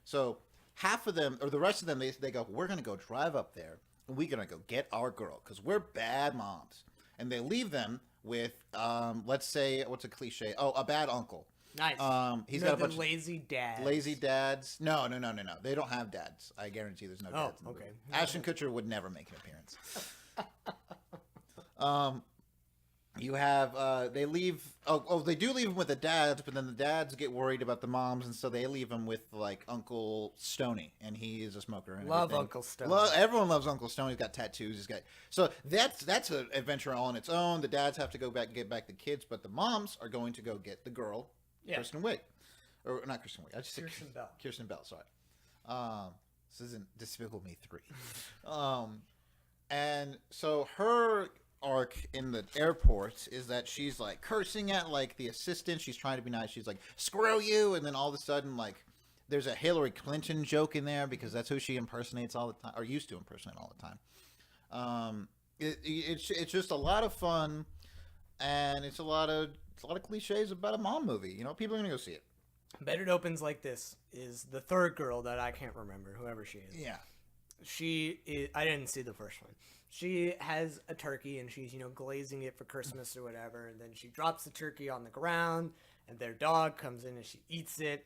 So half of them, or the rest of them, they go, we're going to go drive up there. We're going to go get our girl because we're bad moms. And they leave them with, let's say, what's a cliche? Oh, a bad uncle. Nice. He's got a bunch lazy dads. Lazy dads. No. They don't have dads. I guarantee there's no dads. Oh, okay. Ashton Kutcher would never make an appearance. You have, they leave, they do leave him with the dads, but then the dads get worried about the moms, and so they leave him with, Uncle Stoney, and he is a smoker. And Love everything. Uncle Stoney. Everyone loves Uncle Stoney. He's got tattoos. So that's an adventure all on its own. The dads have to go back and get back the kids, but the moms are going to go get the girl, Kristen Wiig. Or, not Kristen Wiig. I just said Kirsten Bell, sorry. This isn't Despicable Me 3. And so her arc in the airport is that she's cursing at the assistant. She's trying to be nice. She's like, screw you. And then all of a sudden there's a Hillary Clinton joke in there because that's who she impersonates all the time, or used to impersonate all the time. It's just a lot of fun, and it's a lot of cliches about a mom movie. People are gonna go see it. Bet it opens like this is the third girl that I can't remember, whoever she is. Yeah. She is, I didn't see the first one. She has a turkey and she's, glazing it for Christmas or whatever. And then she drops the turkey on the ground and their dog comes in and she eats it.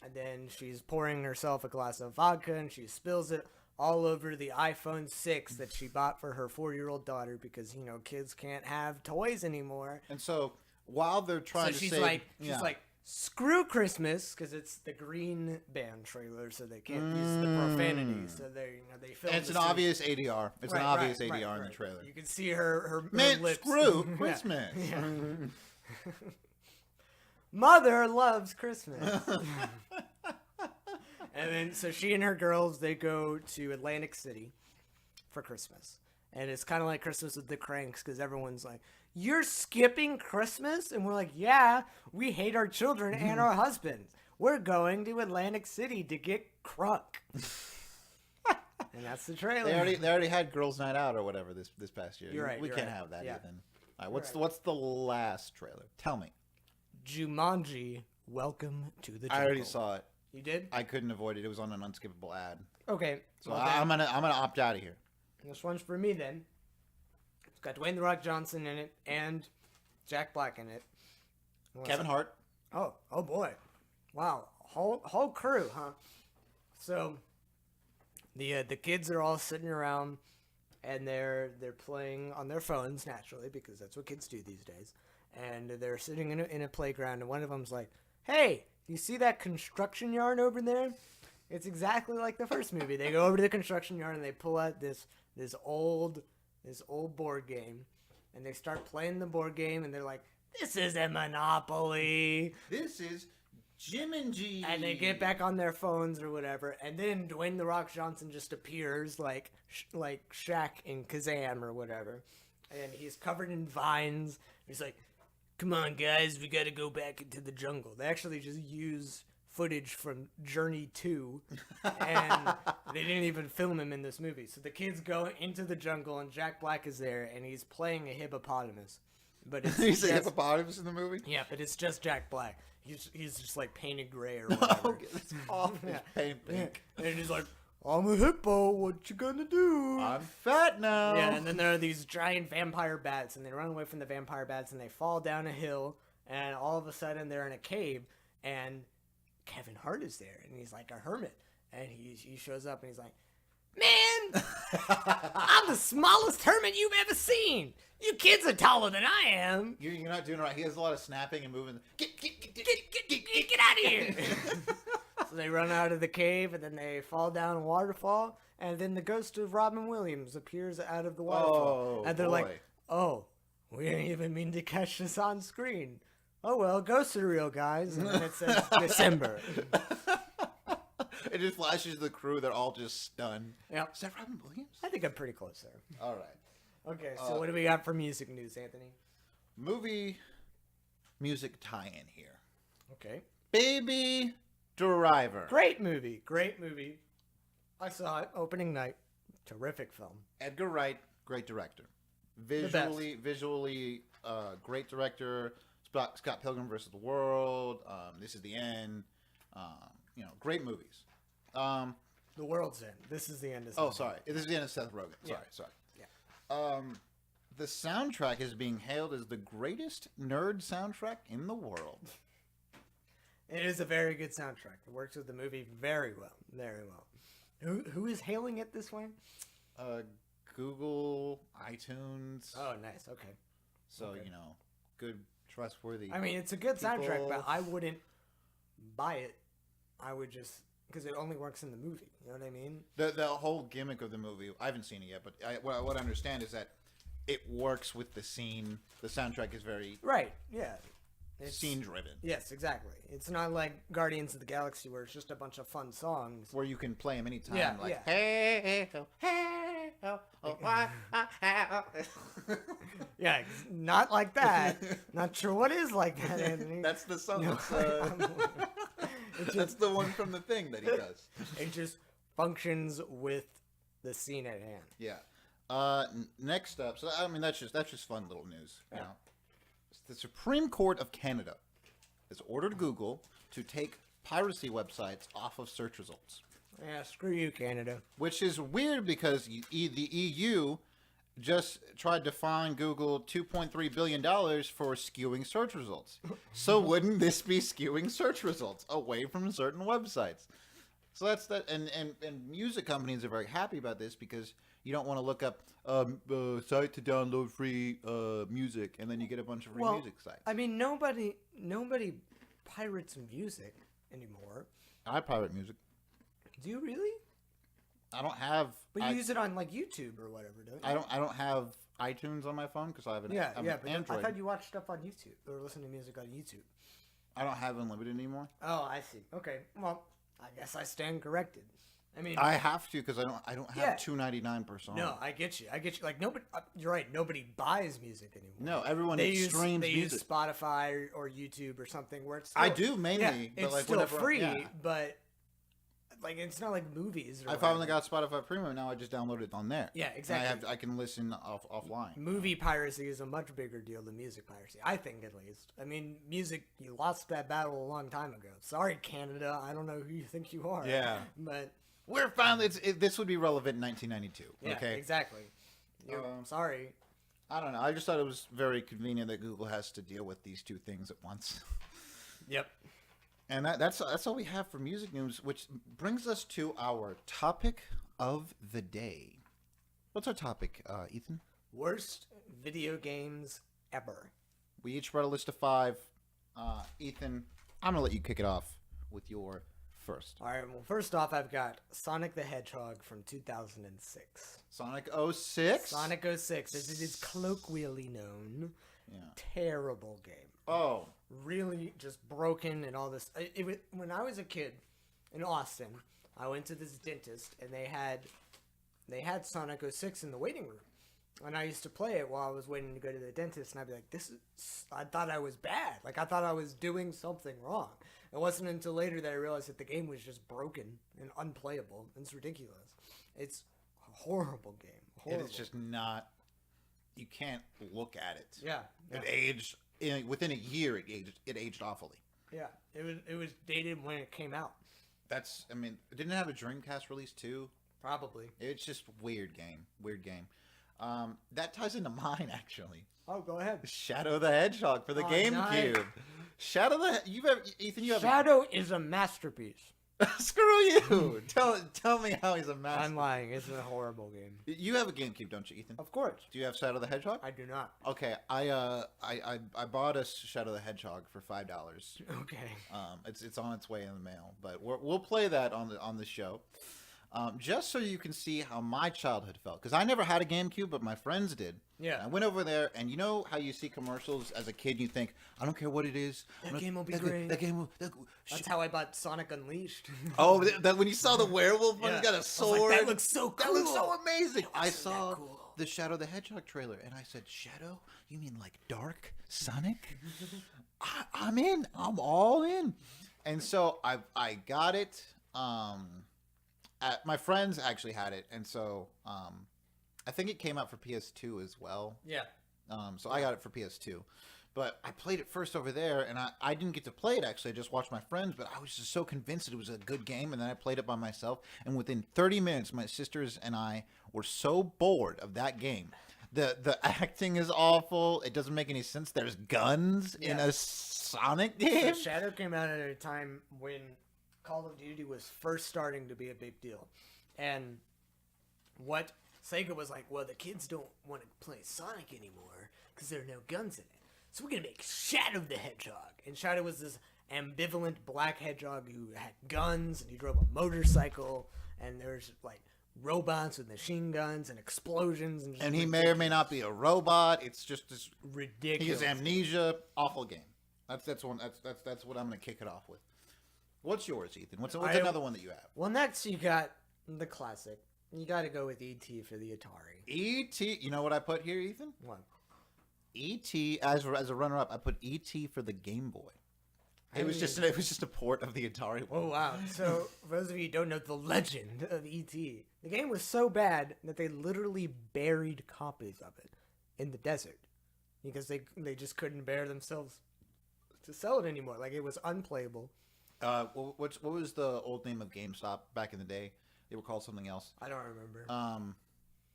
And then she's pouring herself a glass of vodka, and she spills it all over the iPhone 6 that she bought for her 4-year-old daughter because, kids can't have toys anymore. And so while they're trying to she's save... like, screw Christmas, because it's the Green Band trailer, so they can't use the profanity. So they film. It's an obvious ADR. It's an obvious ADR in the trailer. You can see her Man, lips. screw Christmas. Yeah. Mother loves Christmas. And then, so she and her girls, they go to Atlantic City for Christmas. And it's kind of like Christmas with the Cranks, because everyone's like, you're skipping Christmas? And we're like, yeah, we hate our children and our husbands. We're going to Atlantic City to get crunk. And that's the trailer. They already had Girls' Night Out or whatever this past year. You're right. We can't have that, Ethan. All right, what's the last trailer? Tell me. Jumanji, Welcome to the Jungle. I already saw it. You did? I couldn't avoid it. It was on an unskippable ad. Okay. So I'm gonna opt out of here. This one's for me then. It's got Dwayne "The Rock" Johnson in it and Jack Black in it. Kevin Hart. Oh boy. Wow. Whole crew, huh? So the kids are all sitting around and they're playing on their phones naturally, because that's what kids do these days. And they're sitting in a playground, and one of them's like, "Hey, you see that construction yard over there? It's exactly like the first movie." They go over to the construction yard and they pull out this old board game, and they start playing the board game, and they're like, "This isn't Monopoly. This is Jim and G." And they get back on their phones or whatever, and then Dwayne "The Rock" Johnson just appears like Shaq in Kazam or whatever, and he's covered in vines. He's like, "Come on, guys, we gotta go back into the jungle." They actually just use footage from Journey 2, and they didn't even film him in this movie. So the kids go into the jungle, and Jack Black is there, and he's playing a hippopotamus. But it's He's a hippopotamus in the movie? Yeah, but it's just Jack Black. He's just like painted gray or whatever. Okay, that's awful. He's paint pink. And he's like, "I'm a hippo, what you gonna do?" I'm fat now. Yeah, and then there are these giant vampire bats, and they run away from the vampire bats, and they fall down a hill, and all of a sudden they're in a cave, and Kevin Hart is there, and he's like a hermit, and he shows up, and he's like, "Man, I'm the smallest hermit you've ever seen. You kids are taller than I am. You're not doing it right. He has a lot of snapping and moving. Get out of here." So they run out of the cave, and then they fall down a waterfall, and then the ghost of Robin Williams appears out of the waterfall. And they're like, "Oh, we didn't even mean to catch this on screen. Oh well, ghosts are real, guys." And then it says December. It just flashes to the crew. They're all just stunned. Yeah. Is that Robin Williams? I think I'm pretty close there. All right. Okay, so what do we got for music news, Anthony? Movie music tie-in here. Okay. Baby Driver. Great movie. I saw it opening night. Terrific film. Edgar Wright, great director. Visually, great director. Scott Pilgrim vs. the World. This Is the End. Great movies. The World's End. This is the end of Oh, sorry. This is the end of Seth Rogen. Sorry. Yeah. The soundtrack is being hailed as the greatest nerd soundtrack in the world. It is a very good soundtrack. It works with the movie very well. Very well. Who is hailing it this way? Google, iTunes. Oh, nice. Okay. So, good, trustworthy. I mean, it's a good soundtrack, people. but I wouldn't buy it. I would just, because it only works in the movie. You know what I mean? The whole gimmick of the movie, I haven't seen it yet, but what I understand is that it works with the scene. The soundtrack is very right. Yeah. It's scene driven. Yes, exactly. It's not like Guardians of the Galaxy where it's just a bunch of fun songs where you can play them anytime. Yeah, like, yeah. Hey, yeah, not like that. Not sure what is like that, Anthony. That's the song. No, That's the one from the thing that he does. It just functions with the scene at hand. Yeah. Next up, so I mean that's just fun little news. You know, the Supreme Court of Canada has ordered Google to take piracy websites off of search results. Yeah, screw you, Canada. Which is weird because the EU just tried to fine Google $2.3 billion for skewing search results. So wouldn't this be skewing search results away from certain websites? So that's that. And music companies are very happy about this because you don't want to look up site to download free music, and then you get a bunch of free music sites. I mean, nobody pirates music anymore. I pirate music. Do you really? I don't have. But you use it on like YouTube or whatever, don't you? I don't have iTunes on my phone because I have an but Android. I thought you watched stuff on YouTube or listen to music on YouTube. I don't have unlimited anymore. Oh, I see. Okay, well, I guess I stand corrected. I mean, I have to because I don't have $2.99 per song. No, I get you. Like nobody. You're right. Nobody buys music anymore. No, everyone streams music. Use Spotify or YouTube or something where it's. Still, I do mainly, but it's like still free, but. Like it's not like movies. Or I finally got Spotify Premium. Now I just download it on there. Yeah, exactly. I can listen offline. Movie piracy is a much bigger deal than music piracy. I think, at least. I mean, music. You lost that battle a long time ago. Sorry, Canada. I don't know who you think you are. Yeah, but we're finally. This would be relevant in 1992. Yeah, okay, exactly. Sorry. I don't know. I just thought it was very convenient that Google has to deal with these two things at once. Yep. And that's all we have for music news, which brings us to our topic of the day. What's our topic, Ethan? Worst video games ever. We each brought a list of 5. Ethan, I'm going to let you kick it off with your first. All right, well, first off, I've got Sonic the Hedgehog from 2006. Sonic 06? Sonic 06, as it is colloquially known. Yeah. Terrible game. Oh. Really just broken and all this. When I was a kid in Austin, I went to this dentist and they had Sonic 06 in the waiting room. And I used to play it while I was waiting to go to the dentist, and I'd be like, I thought I was bad. Like, I thought I was doing something wrong. It wasn't until later that I realized that the game was just broken and unplayable. It's ridiculous. It's a horrible game. Horrible. It is just not, you can't look at it. Yeah. It aged, within a year, it aged awfully. Yeah. It was dated when it came out. Didn't it have a Dreamcast release too? Probably. It's just weird game. That ties into mine, actually. Oh, go ahead. Shadow the Hedgehog for the GameCube. Nice. Ethan, you have Shadow is a masterpiece. Screw you. Tell me how he's a masterpiece. I'm lying. It's a horrible game. You have a GameCube, don't you, Ethan? Of course. Do you have Shadow the Hedgehog? I do not. Okay, I bought us Shadow the Hedgehog for $5. Okay. It's on its way in the mail, but we'll play that on the show. Just so you can see how my childhood felt. Because I never had a GameCube, but my friends did. Yeah. And I went over there, and you know how you see commercials as a kid, you think, I don't care what it is. That game will be great. That game will... That's how I bought Sonic Unleashed. Oh, that when you saw the werewolf one, he's got a sword. Like, that looks so cool. That looks so amazing. I saw cool. the Shadow the Hedgehog trailer, and I said, Shadow? You mean like Dark Sonic? I'm in. I'm all in. And so I got it. My friends actually had it, and so I think it came out for PS2 as well. Yeah. So I got it for PS2. But I played it first over there, and I didn't get to play it, actually. I just watched my friends, but I was just so convinced that it was a good game, and then I played it by myself. And within 30 minutes, my sisters and I were so bored of that game. The acting is awful. It doesn't make any sense. There's guns in a Sonic game. So Shadow came out at a time when Call of Duty was first starting to be a big deal. And what Sega was like, well, the kids don't want to play Sonic anymore because there are no guns in it. So we're going to make Shadow the Hedgehog. And Shadow was this ambivalent black hedgehog who had guns, and he drove a motorcycle, and there's like robots with machine guns and explosions. And he may or may not be a robot. It's just this ridiculous. He has amnesia. Awful game. That's what I'm going to kick it off with. What's yours, Ethan? What's another one that you have? Well, next you got the classic. You got to go with E.T. for the Atari. E.T. You know what I put here, Ethan? What? E.T. as a runner-up. I put E.T. for the Game Boy. It was just a port of the Atari. Oh wow! So for those of you who don't know the legend of E.T., the game was so bad that they literally buried copies of it in the desert because they just couldn't bear themselves to sell it anymore. Like, it was unplayable. What was the old name of GameStop back in the day? They were called something else. I don't remember.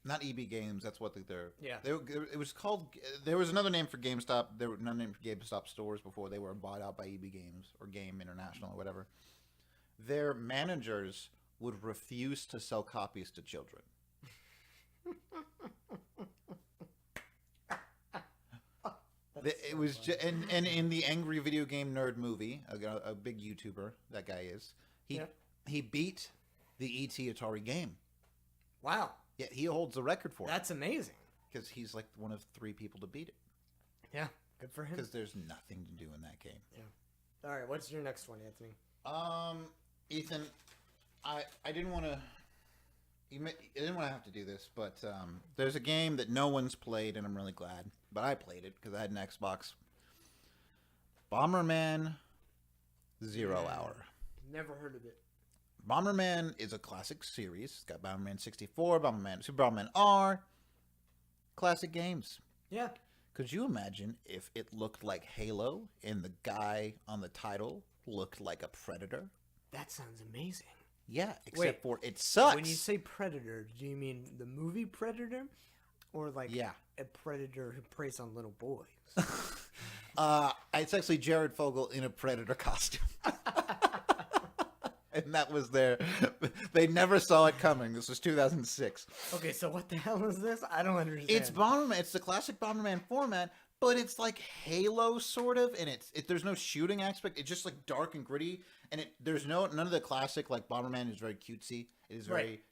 Not EB Games. That's what they're. Yeah. It was called. There was another name for GameStop. There was another name for GameStop stores before they were bought out by EB Games or Game International or whatever. Their managers would refuse to sell copies to children. It was and in the Angry Video Game Nerd movie, a big YouTuber that guy is. He beat the ET Atari game. Wow. Yeah, he holds the record for it. That's amazing. Because he's like one of 3 people to beat it. Yeah, good for him. Because there's nothing to do in that game. Yeah. All right, what's your next one, Anthony? Ethan, I didn't want to. I didn't want to have to do this, but there's a game that no one's played, and I'm really glad. But I played it because I had an Xbox. Bomberman Zero Hour. Never heard of it. Bomberman is a classic series. It's got Bomberman 64, Super Bomberman R. Classic games. Yeah. Could you imagine if it looked like Halo and the guy on the title looked like a Predator? That sounds amazing. Yeah, except for it sucks. When you say Predator, do you mean the movie Predator? Or like a predator who preys on little boys? It's actually Jared Fogle in a Predator costume. And that was they never saw it coming. This was 2006. Okay, so what the hell is this? I don't understand. It's Bomberman. It's the classic Bomberman format, but it's like Halo sort of, and there's no shooting aspect. It's just like dark and gritty, and there's none of the classic like Bomberman is very cutesy. It is very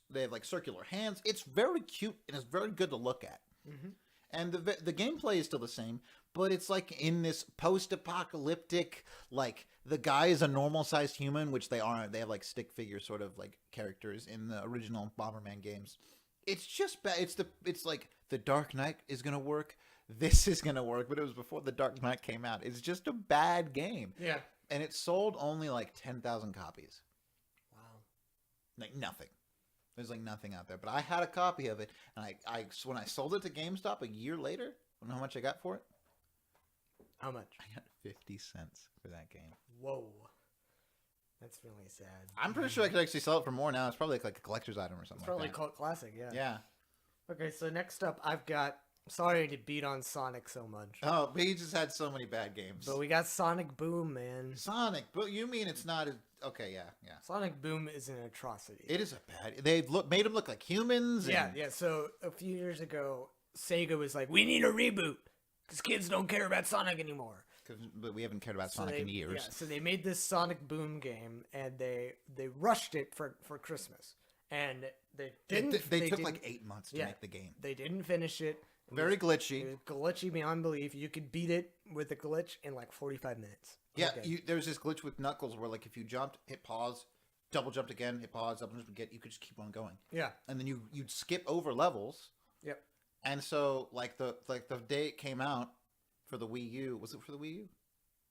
they have like circular hands. It's very cute and it's very good to look at. Mm-hmm. And the gameplay is still the same, but it's like in this post-apocalyptic, like the guy is a normal-sized human, which they aren't. They have like stick figure sort of like characters in the original Bomberman games. It's just bad. It's like the Dark Knight is gonna work. This is gonna work, but it was before the Dark Knight came out. It's just a bad game. Yeah. And it sold only like 10,000 copies. Wow. Like nothing. There's like nothing out there. But I had a copy of it, and I when I sold it to GameStop a year later, you know how much I got for it? How much? I got 50 cents for that game. Whoa. That's really sad. I'm pretty sure I could actually sell it for more now. It's probably like a collector's item or something. It's probably like that. cult classic, yeah. Yeah. Okay, so next up, I've got. Sorry to beat on Sonic so much. Oh, but he just had so many bad games. But we got Sonic Boom, man. Sonic, but you mean it's not? Okay, yeah. Sonic Boom is an atrocity. It is a bad. They made them look like humans. Yeah. So a few years ago, Sega was like, "We need a reboot because kids don't care about Sonic anymore." But we haven't cared about Sonic in years. Yeah, so they made this Sonic Boom game, and they rushed it for Christmas, and they didn't. They took like 8 months to make the game. They didn't finish it. Very glitchy. It was glitchy beyond belief. You could beat it with a glitch in like 45 minutes. Yeah, there was this glitch with Knuckles where like if you jumped, hit pause, double jumped again, hit pause, double jumped again, you could just keep on going. Yeah. And then you'd skip over levels. Yep. And so like the day it came out for the Wii U, was it for the Wii U?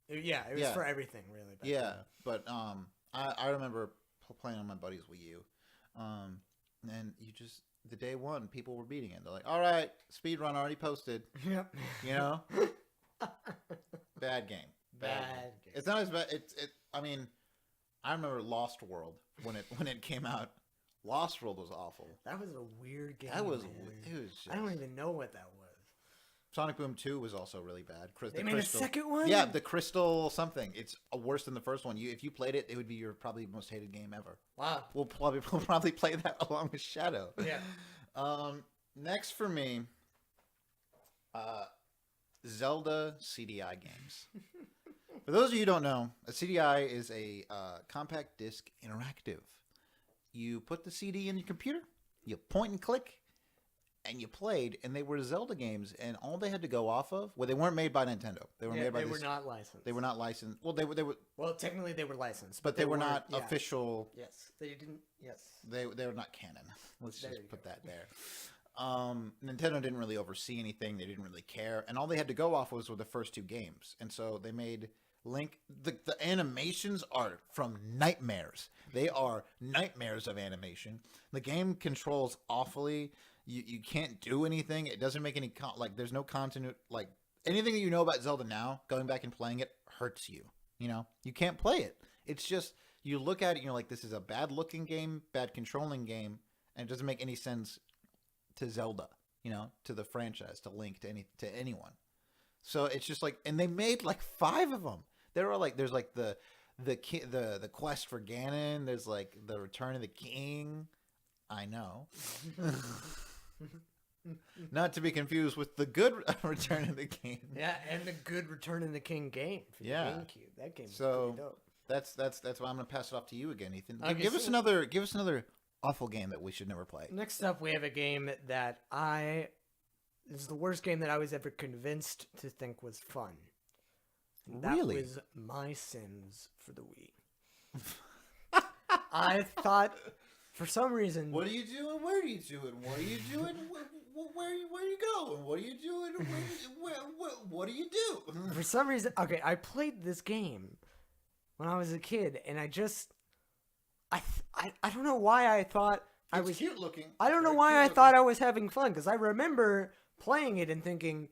Yeah, it was for everything really. Yeah, but I remember playing on my buddy's Wii U. And you just the day one, people were beating it. They're like, "All right, speedrun already posted." Yep. You know, bad game. Bad game. It's not as bad. I mean, I remember Lost World when it came out. Lost World was awful. That was a weird game. It was I don't even know what that was. Sonic Boom 2 was also really bad. They made a second one? Yeah, the Crystal something. It's worse than the first one. If you played it, it would be your probably most hated game ever. Wow. We'll probably play that along with Shadow. Yeah. Next for me, Zelda CDI games. For those of you who don't know, a CDI is a compact disc interactive. You put the CD in your computer, you point and click, and you played, and they were Zelda games, and all they had to go off of, well, they weren't made by Nintendo. They were made by. They were not licensed. They were not licensed. Well, they were. Well, technically they were licensed, but they were not official. Yes, they didn't. Yes, they were not canon. Let's just put that there. Nintendo didn't really oversee anything. They didn't really care, and all they had to go off were the first 2 games, and so they made Link. The animations are from nightmares. They are nightmares of animation. The game controls awfully. You can't do anything. It doesn't make any there's no continuity. Like anything that you know about Zelda now, going back and playing it hurts you. You know, you can't play it. It's just you look at it and you're like, this is a bad looking game, bad controlling game, and it doesn't make any sense to Zelda, to the franchise, to Link, to anyone. So it's just like, and they made like 5 of them. There are like, there's like the quest for Ganon. There's like the Return of the King. I know. Not to be confused with the good Return of the King. Yeah, and the good Return of the King game for the GameCube. That game's pretty dope. That's why I'm gonna pass it off to you again, Ethan. Okay, give us another awful game that we should never play. Next up, we have a game that this is the worst game that I was ever convinced to think was fun. Really? That was My Sims for the Wii. I thought, for some reason... What are you doing? Where are you doing? What are you doing? Where are you going? What are you doing? What do you do? For some reason... Okay, I played this game when I was a kid, and I just... I don't know why I thought I was... cute looking. I don't know why I thought I was having fun, because I remember playing it and thinking,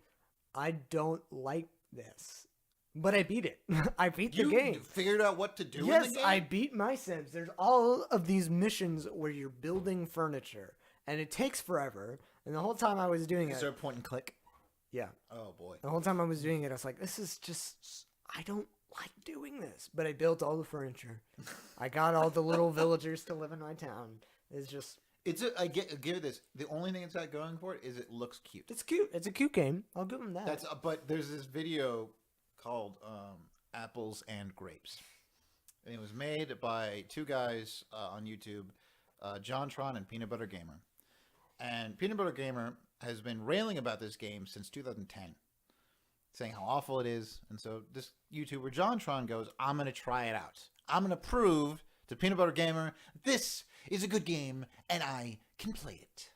I don't like this. But I beat it. I beat the game. You figured out what to do in Yes, the game? I beat My Sims. There's all of these missions where you're building furniture, and it takes forever. And the whole time I was doing it... Is there a point and click? Yeah. Oh, boy. The whole time I was doing it, I was like, this is just... I don't like doing this. But I built all the furniture. I got all the little villagers to live in my town. It's just... I give it this. The only thing it's got going for it is it looks cute. It's cute. It's a cute game. I'll give them that. But there's this video called Apples and Grapes. And it was made by 2 guys on YouTube, JonTron and Peanut Butter Gamer. And Peanut Butter Gamer has been railing about this game since 2010, saying how awful it is. And so this YouTuber, JonTron, goes, I'm going to try it out. I'm going to prove to Peanut Butter Gamer, this is a good game, and I can play it.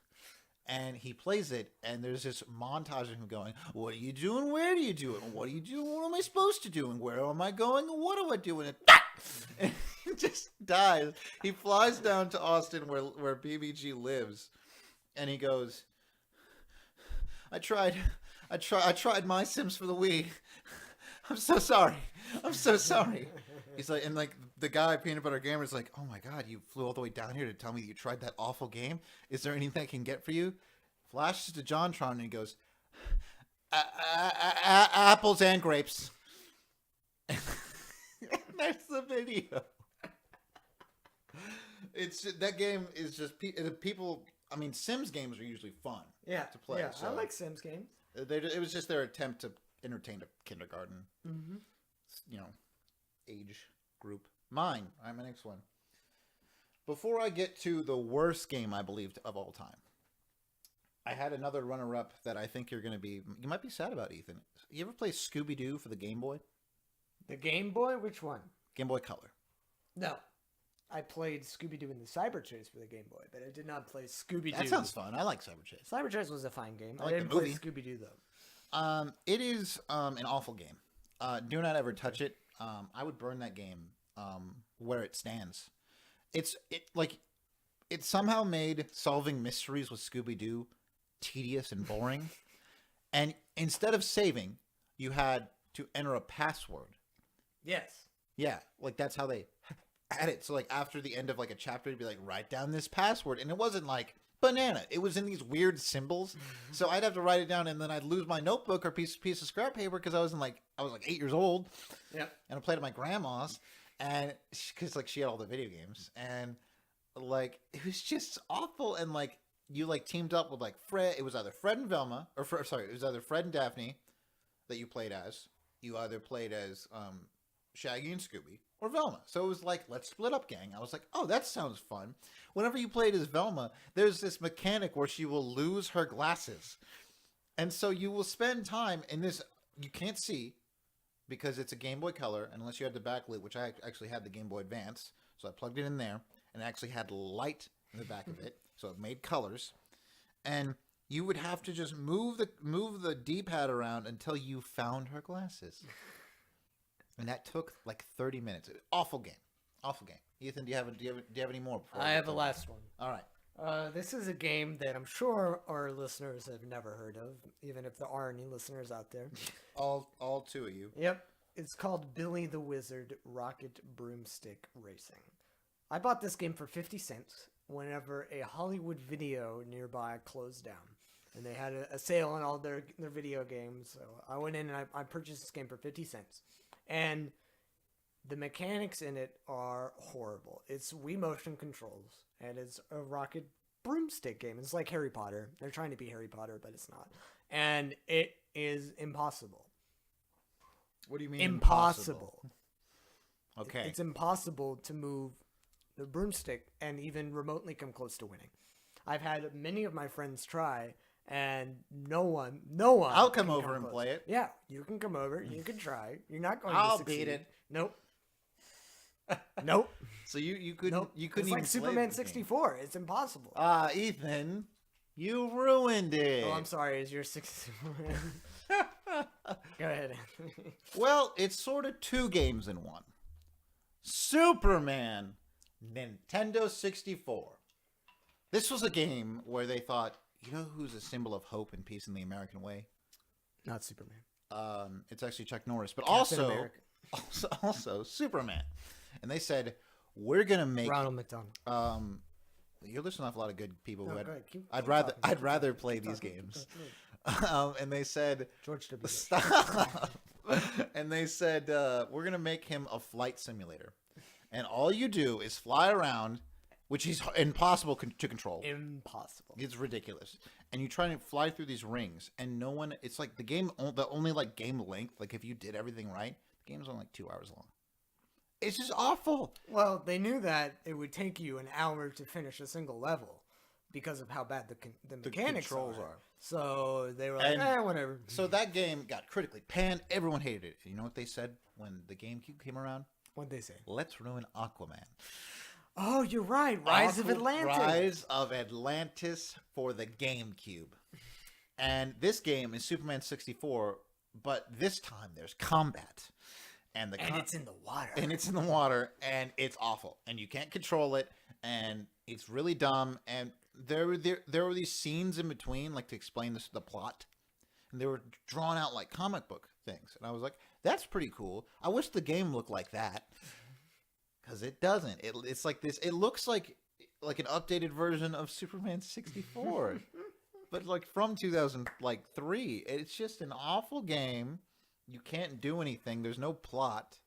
And he plays it, and there's this montage of him going, what are you doing? Where do you do it? What are you doing? What am I supposed to do? And where am I going? And what do I do? And he just dies. He flies down to Austin where BBG lives, and he goes, I tried My Sims for the Wii. I'm so sorry. I'm so sorry. He's like, and like the guy, Peanut Butter Gamer, is like, oh my God, you flew all the way down here to tell me that you tried that awful game? Is there anything I can get for you? Flashes to JonTron and he goes, apples and grapes. That's the video. That game is just people. I mean, Sims games are usually fun. To play. Yeah, so I like Sims games. It was just their attempt to entertain a kindergarten, age group. Mine. All right, my next one. Before I get to the worst game I believed of all time, I had another runner-up that I think you might be sad about, Ethan. You ever play Scooby-Doo for the Game Boy? The Game Boy? Which one? Game Boy Color. No. I played Scooby-Doo in the Cyber Chase for the Game Boy, but I did not play Scooby-Doo. That sounds fun. I like Cyber Chase. Cyber Chase was a fine game. I like didn't the movie. play Scooby-Doo, though. It is an awful game. Do not ever touch it. I would burn that game where it stands. It somehow made solving mysteries with Scooby-Doo tedious and boring. And instead of saving, you had to enter a password. Yes. Yeah, like that's how they had it. So like after the end of like a chapter, it'd be like, write down this password. And it wasn't like banana. It was in these weird symbols. So I'd have to write it down, and then I'd lose my notebook or piece of scrap paper because I was like 8 years old. Yeah. And I played at my grandma's, and because like she had all the video games, and like it was just awful. And like you like teamed up with like Fred. It was either Fred and Velma, it was either Fred and Daphne that you played as. You either played as Shaggy and Scooby or Velma. So it was like, let's split up, gang. I was like, oh, that sounds fun. Whenever you played as Velma, there's this mechanic where she will lose her glasses. And so you will spend time in this, you can't see because it's a Game Boy Color, unless you had the backlit, which I actually had the Game Boy Advance. So I plugged it in there, and it actually had light in the back of it. So it made colors. And you would have to just move the D-pad around until you found her glasses. And that took like 30 minutes. Awful game. Awful game. Ethan, do you have any more? I have a last one. All right. This is a game that I'm sure our listeners have never heard of, even if there are any listeners out there. all 2 of you. Yep. It's called Billy the Wizard Rocket Broomstick Racing. I bought this game for 50 cents whenever a Hollywood Video nearby closed down. And they had a sale on all their video games. So I went in and I purchased this game for 50 cents. And the mechanics in it are horrible. It's Wii motion controls. And it's a rocket broomstick game. It's like Harry Potter. They're trying to be Harry Potter, but it's not. And it is impossible. What do you mean Impossible. Okay. It's impossible to move the broomstick and even remotely come close to winning. I've had many of my friends try, and no one. I'll come can over and close. play it. Yeah, you can come over. You can try. You're not going I'll to succeed. beat it. Nope. Nope. So you couldn't Nope. you couldn't It's even like play Superman the game. 64. It's impossible. Ethan, you ruined it. Oh, I'm sorry. Is your 64? Go ahead. Well, it's sort of two games in one. Superman, Nintendo 64. This was a game where they thought, you know who's a symbol of hope and peace in the American way? Not Superman. It's actually Chuck Norris, but Captain also, America. also Superman. And they said, we're gonna make. Ronald McDonald. You're listening to a lot of good people. No, who go ahead. I'd rather play these games. And they said, George W. Bush. stop. And they said, we're going to make him a flight simulator. And all you do is fly around, which is impossible to control. Impossible. It's ridiculous. And you try to fly through these rings, and no one, it's like the only like game length, like if you did everything right, the game's only like 2 hours long. It's just awful. Well, they knew that it would take you an hour to finish a single level because of how bad the mechanics controls are. are. So they were like, And whatever. So that game got critically panned. Everyone hated it. You know what they said when the GameCube came around? What'd they say? Let's ruin Aquaman. Oh, you're right. Rise of Atlantis. Rise of Atlantis for the GameCube. And this game is Superman 64, but this time there's combat. And it's in the water. And it's in the water, and it's awful. And you can't control it, and it's really dumb. And there were these scenes in between, like to explain the plot. And they were drawn out like comic book things. And I was like, that's pretty cool. I wish the game looked like that. Because it doesn't. It's like this. It looks like an updated version of Superman 64. But like from 2003. It's just an awful game. You can't do anything. There's no plot.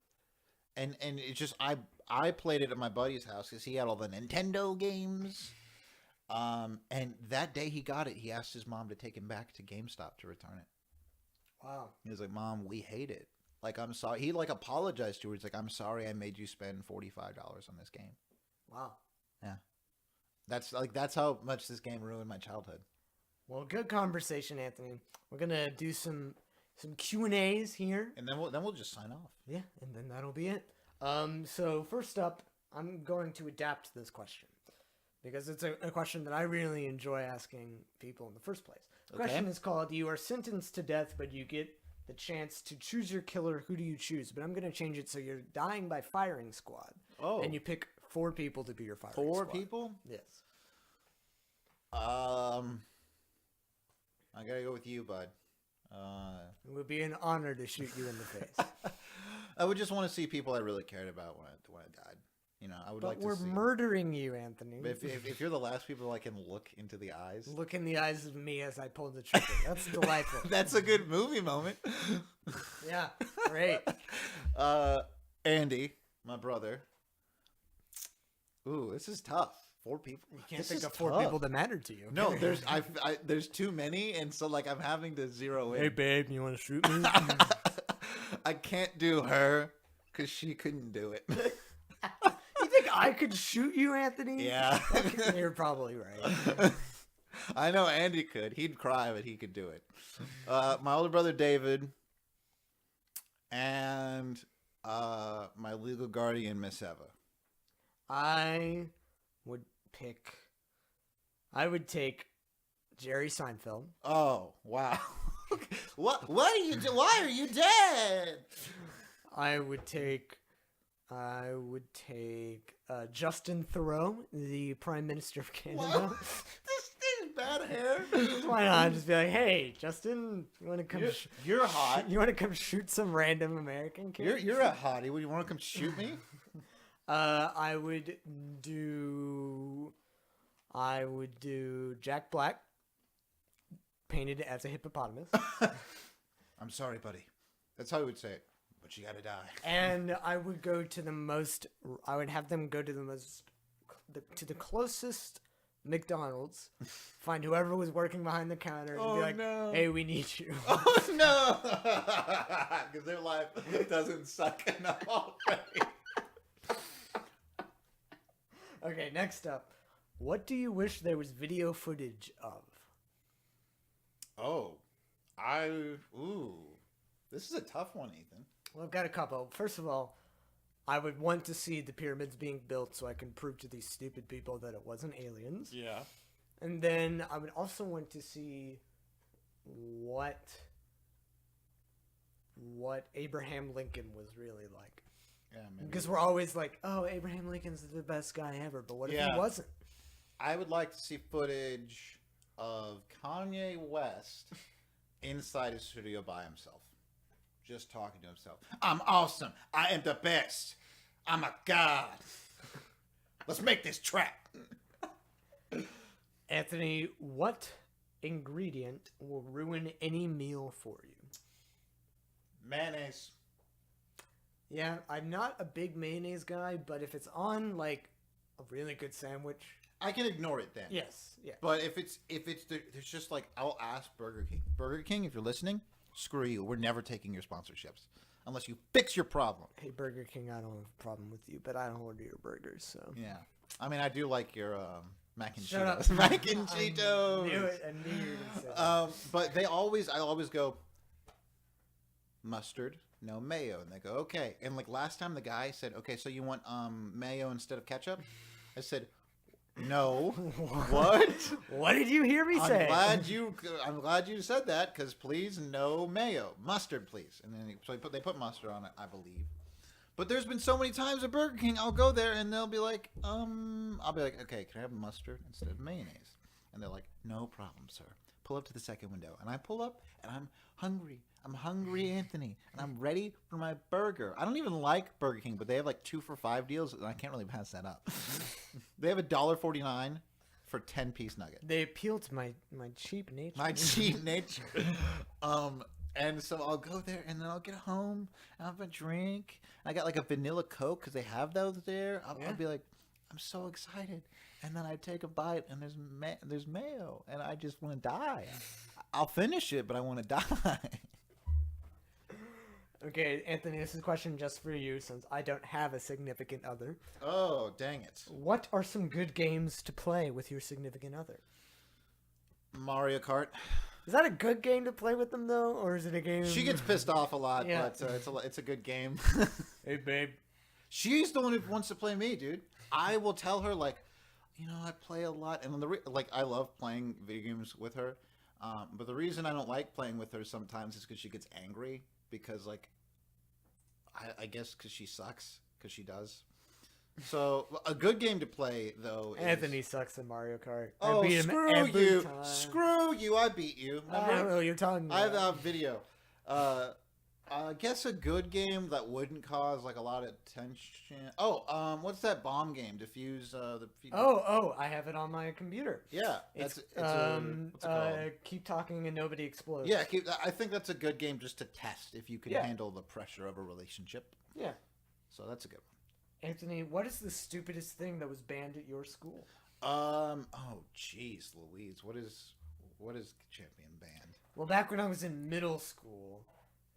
And it's just, I played it at my buddy's house because he had all the Nintendo games. And that day he got it, he asked his mom to take him back to GameStop to return it. Wow. He was like, Mom, we hate it. Like, I'm sorry. He like apologized to her. He's like, I'm sorry I made you spend $45 on this game. Wow. Yeah. That's how much this game ruined my childhood. Well, good conversation, Anthony. We're going to do some Q&As here. And then we'll just sign off. Yeah, and then that'll be it. So first up, I'm going to adapt this question because it's a question that I really enjoy asking people in the first place. The question is called, you are sentenced to death, but you get the chance to choose your killer. Who do you choose? But I'm going to change it so you're dying by firing squad. Oh. And you pick 4 people to be your firing squad. 4 people? Yes. I gotta go with you, bud. It would be an honor to shoot you in the face. I would just want to see people I really cared about when I died. You know, I would like to see. But we're murdering you, Anthony. If you're the last people I can look into the eyes. Look in the eyes of me as I pull the trigger. That's delightful. That's a good movie moment. Yeah, great. Andy, my brother. Ooh, this is tough. 4 people. You can't This think is of 4 tough. people that matter to you. No, there's too many, and so like I'm having to zero in. Hey, babe, you want to shoot me? I can't do her because she couldn't do it. You think I could shoot you, Anthony? Yeah. You're probably right. I know Andy could. He'd cry, but he could do it. My older brother David, and my legal guardian Miss Eva. I would take Jerry Seinfeld. Oh wow! What are you? Why are you dead? I would take Justin Thoreau, the Prime Minister of Canada. Wow. This thing's bad hair. Why not just be like, hey, Justin, you want to come? You're hot. You want to come shoot some random American kid? You're a hottie. Would you want to come shoot me? I would do. I would do Jack Black, painted as a hippopotamus. I'm sorry, buddy. That's how he would say it. But you gotta die. And I would go to the most. I would have them go to to the closest McDonald's, find whoever was working behind the counter, and be like, no. "Hey, we need you." Oh no! Because their life doesn't suck enough already. Okay, next up, what do you wish there was video footage of? Oh, this is a tough one, Ethan. Well, I've got a couple. First of all, I would want to see the pyramids being built so I can prove to these stupid people that it wasn't aliens. Yeah. And then I would also want to see what Abraham Lincoln was really like. Yeah, maybe. Because we're always like, oh, Abraham Lincoln's the best guy ever, but what if Yeah. he wasn't? I would like to see footage of Kanye West inside his studio by himself. Just talking to himself. I'm awesome. I am the best. I'm a god. Let's make this track. Anthony, what ingredient will ruin any meal for you? Mayonnaise. Yeah, I'm not a big mayonnaise guy, but if it's on like a really good sandwich, I can ignore it then. yes, yeah. But if it's there's just like, I'll ask Burger King. Burger King, if you're listening, screw you. We're never taking your sponsorships unless you fix your problem. Hey, Burger King, I don't have a problem with you, but I don't order your burgers, so. Yeah. I mean, I do like your mac and Shut Cheetos. up. Mac and Cheetos. I knew it. I knew you were going to say that. But I always go mustard, no mayo, and they go okay. And like last time, the guy said, "Okay, so you want mayo instead of ketchup?" I said, "No." What? What did you hear me say? I'm glad you said that, because please, no mayo, mustard, please. And then they put mustard on it, I believe. But there's been so many times at Burger King, I'll go there and they'll be like, I'll be like, okay, can I have mustard instead of mayonnaise? And they're like, no problem, sir. Pull up to the second window. And I pull up and I'm hungry. I'm hungry, Anthony. And I'm ready for my burger. I don't even like Burger King, but they have like 2 for $5 deals, and I can't really pass that up. They have $1.49 for 10-piece nugget. They appeal to my cheap nature. My cheap nature. And so I'll go there, and then I'll get home, and I'll have a drink. I got like a vanilla Coke, because they have those there. I'll be like, I'm so excited. And then I take a bite, and there's mayo, and I just want to die. I'll finish it, but I want to die. Okay, Anthony, this is a question just for you, since I don't have a significant other. Oh, dang it. What are some good games to play with your significant other? Mario Kart. Is that a good game to play with them, though? Or is it a game... She gets pissed off a lot, Yeah. but it's a good game. Hey, babe. She's the one who wants to play me, dude. I will tell her, like, I play a lot. And I love playing video games with her. But the reason I don't like playing with her sometimes is because she gets angry. Because, like, I guess because she sucks. Because she does. So, a good game to play, though, is... Anthony sucks at Mario Kart. Oh, I beat him screw every you. time. Screw you. I beat you. I don't know what you're talking about. I have that video. I guess a good game that wouldn't cause, like, a lot of tension. Oh, what's that bomb game? Defuse the... Oh, I have it on my computer. Yeah. It's, what's it called? Keep talking and nobody explodes. Yeah, I think that's a good game just to test if you can Yeah. handle the pressure of a relationship. Yeah. So that's a good one. Anthony, what is the stupidest thing that was banned at your school? Oh, jeez, Louise. What is Champion banned? Well, back when I was in middle school,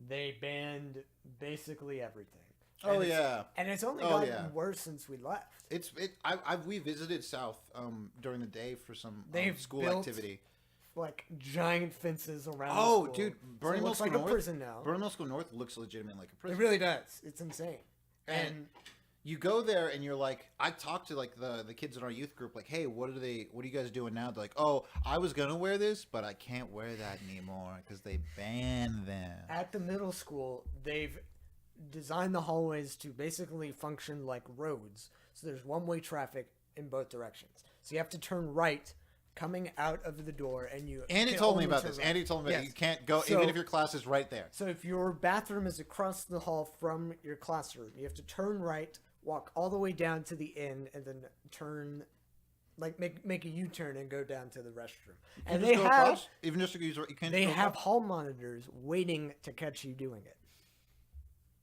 they banned basically everything. Oh, yeah. And it's only gotten worse since we left. We visited South during the day for some They've school built, activity. Like giant fences around. Oh, the school. dude, Burning Middle School like North. a prison now. Burning Middle School North looks legitimately like a prison. It really does. It's insane. And you go there and you're like, I talked to like the kids in our youth group, like, hey, what are you guys doing now? They're like, oh, I was gonna wear this, but I can't wear that anymore because they banned them. At the middle school, they've designed the hallways to basically function like roads. So there's one-way traffic in both directions. So you have to turn right coming out of the door, and you. Andy can told me only about turn this. right. Andy told me Yes. you can't go So- even if your class is right there. So if your bathroom is across the hall from your classroom, you have to turn right, walk all the way down to the end, and then turn like make a U-turn and go down to the restroom. You And just they go have across? Even just to use you can't. they just go have across? hall monitors waiting to catch you doing it.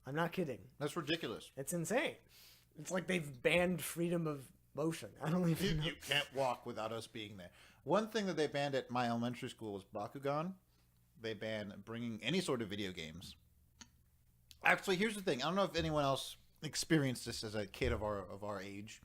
I'm not kidding. That's ridiculous. It's insane. It's like they've banned freedom of motion. I don't even know. You can't walk without us being there. One thing that they banned at my elementary school was Bakugan. They banned bringing any sort of video games. Actually, here's the thing. I don't know if anyone else experienced this as a kid of our age,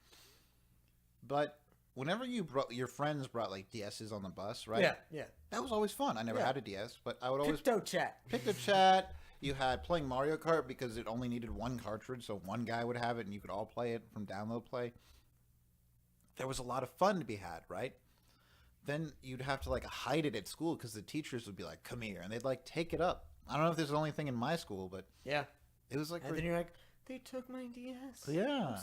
but whenever your friends brought like DSs on the bus, right? Yeah. That was always fun. I never had a DS, but I would always Picto chat. pick the chat. You had playing Mario Kart because it only needed one cartridge, so one guy would have it, and you could all play it from download play. There was a lot of fun to be had, right? Then you'd have to like hide it at school because the teachers would be like, "Come here," and they'd like take it up. I don't know if this is the only thing in my school, but Yeah. it was like, And then you're like, they took my DS. yeah.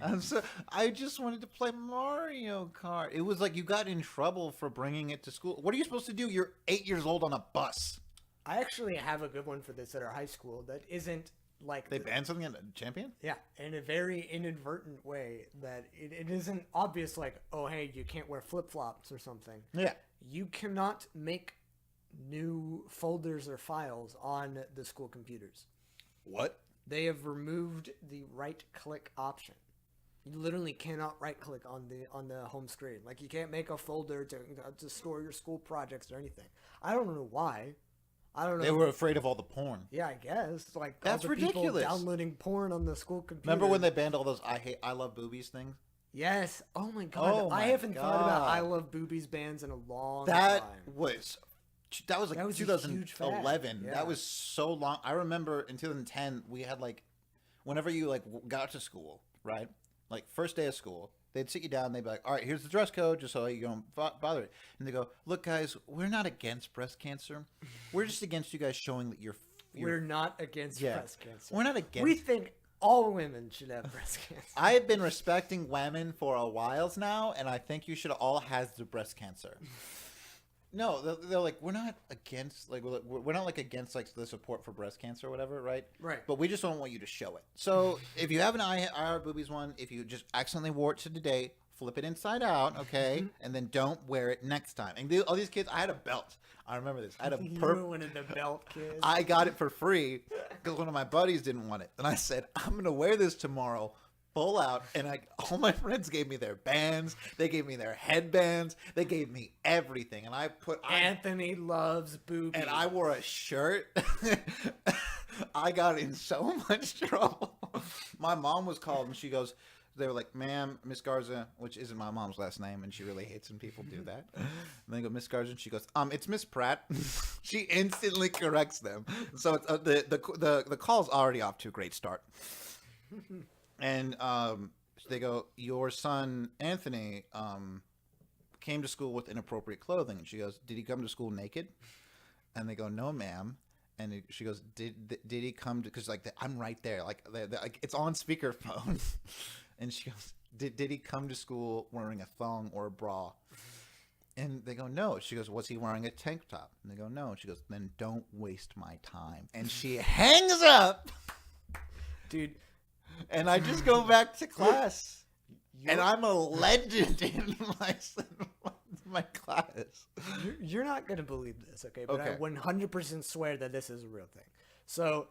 I'm so sad. I just wanted to play Mario Kart. It was like you got in trouble for bringing it to school. What are you supposed to do? You're 8 years old on a bus. I actually have a good one for this at our high school that isn't like They banned something at Champion? yeah, in a very inadvertent way that it isn't obvious like, oh hey, you can't wear flip-flops or something. Yeah. You cannot make new folders or files on the school computers. What? They have removed the right click option. You literally cannot right click on the home screen. Like you can't make a folder to store your school projects or anything. I don't know why. I don't know. They were afraid of all the porn. Yeah, I guess like That's all the people ridiculous. downloading porn on the school computer. Remember when they banned all those I love boobies things? Yes. Oh my god. Oh I my haven't thought about God. I love boobies bands in a long That time. that was like That was a 2011. huge fad. Yeah. That was so long. I remember in 2010 we had like whenever you like got to school, right? Like first day of school, they'd sit you down. They'd be like, "All right, here's the dress code, just so you don't bother it." And they go, "Look, guys, we're not against breast cancer. We're just against you guys showing that you're We're not against yeah. breast cancer. We're not against. We think all women should have breast cancer. I have been respecting women for a while now, and I think you should all have the breast cancer." No, they're like, we're not against, like, we're not like against like the support for breast cancer or whatever, right? Right. But we just don't want you to show it. So if you have an IR boobies one, if you just accidentally wore it to today, flip it inside out, okay, and then don't wear it next time. And all these kids, I had a belt. I remember this. I had a You were one of the belt kids. I got it for free because one of my buddies didn't want it, and I said, I'm gonna wear this tomorrow. Full out, and all my friends gave me their bands, they gave me their headbands, they gave me everything, and Anthony loves boobies. and I wore a shirt. I got in so much trouble. My mom was called, and they were like, "Ma'am, Miss Garza," which isn't my mom's last name, and she really hates when people do that. And they go, "Miss Garza," and she goes, "It's Miss Pratt." She instantly corrects them, so it's, the call's already off to a great start. And they go, "Your son Anthony came to school with inappropriate clothing." And she goes, "Did he come to school naked?" And they go, "No, ma'am." And she goes, "Did he come to?" Because like I'm right there, like it's on speakerphone. And she goes, "Did he come to school wearing a thong or a bra?" And they go, "No." She goes, "Was he wearing a tank top?" And they go, "No." And she goes, "Then don't waste my time." And she hangs up. Dude. And I just go back to class. And I'm a legend in my class. You're not going to believe this, okay? But Okay. I 100% swear that this is a real thing. So,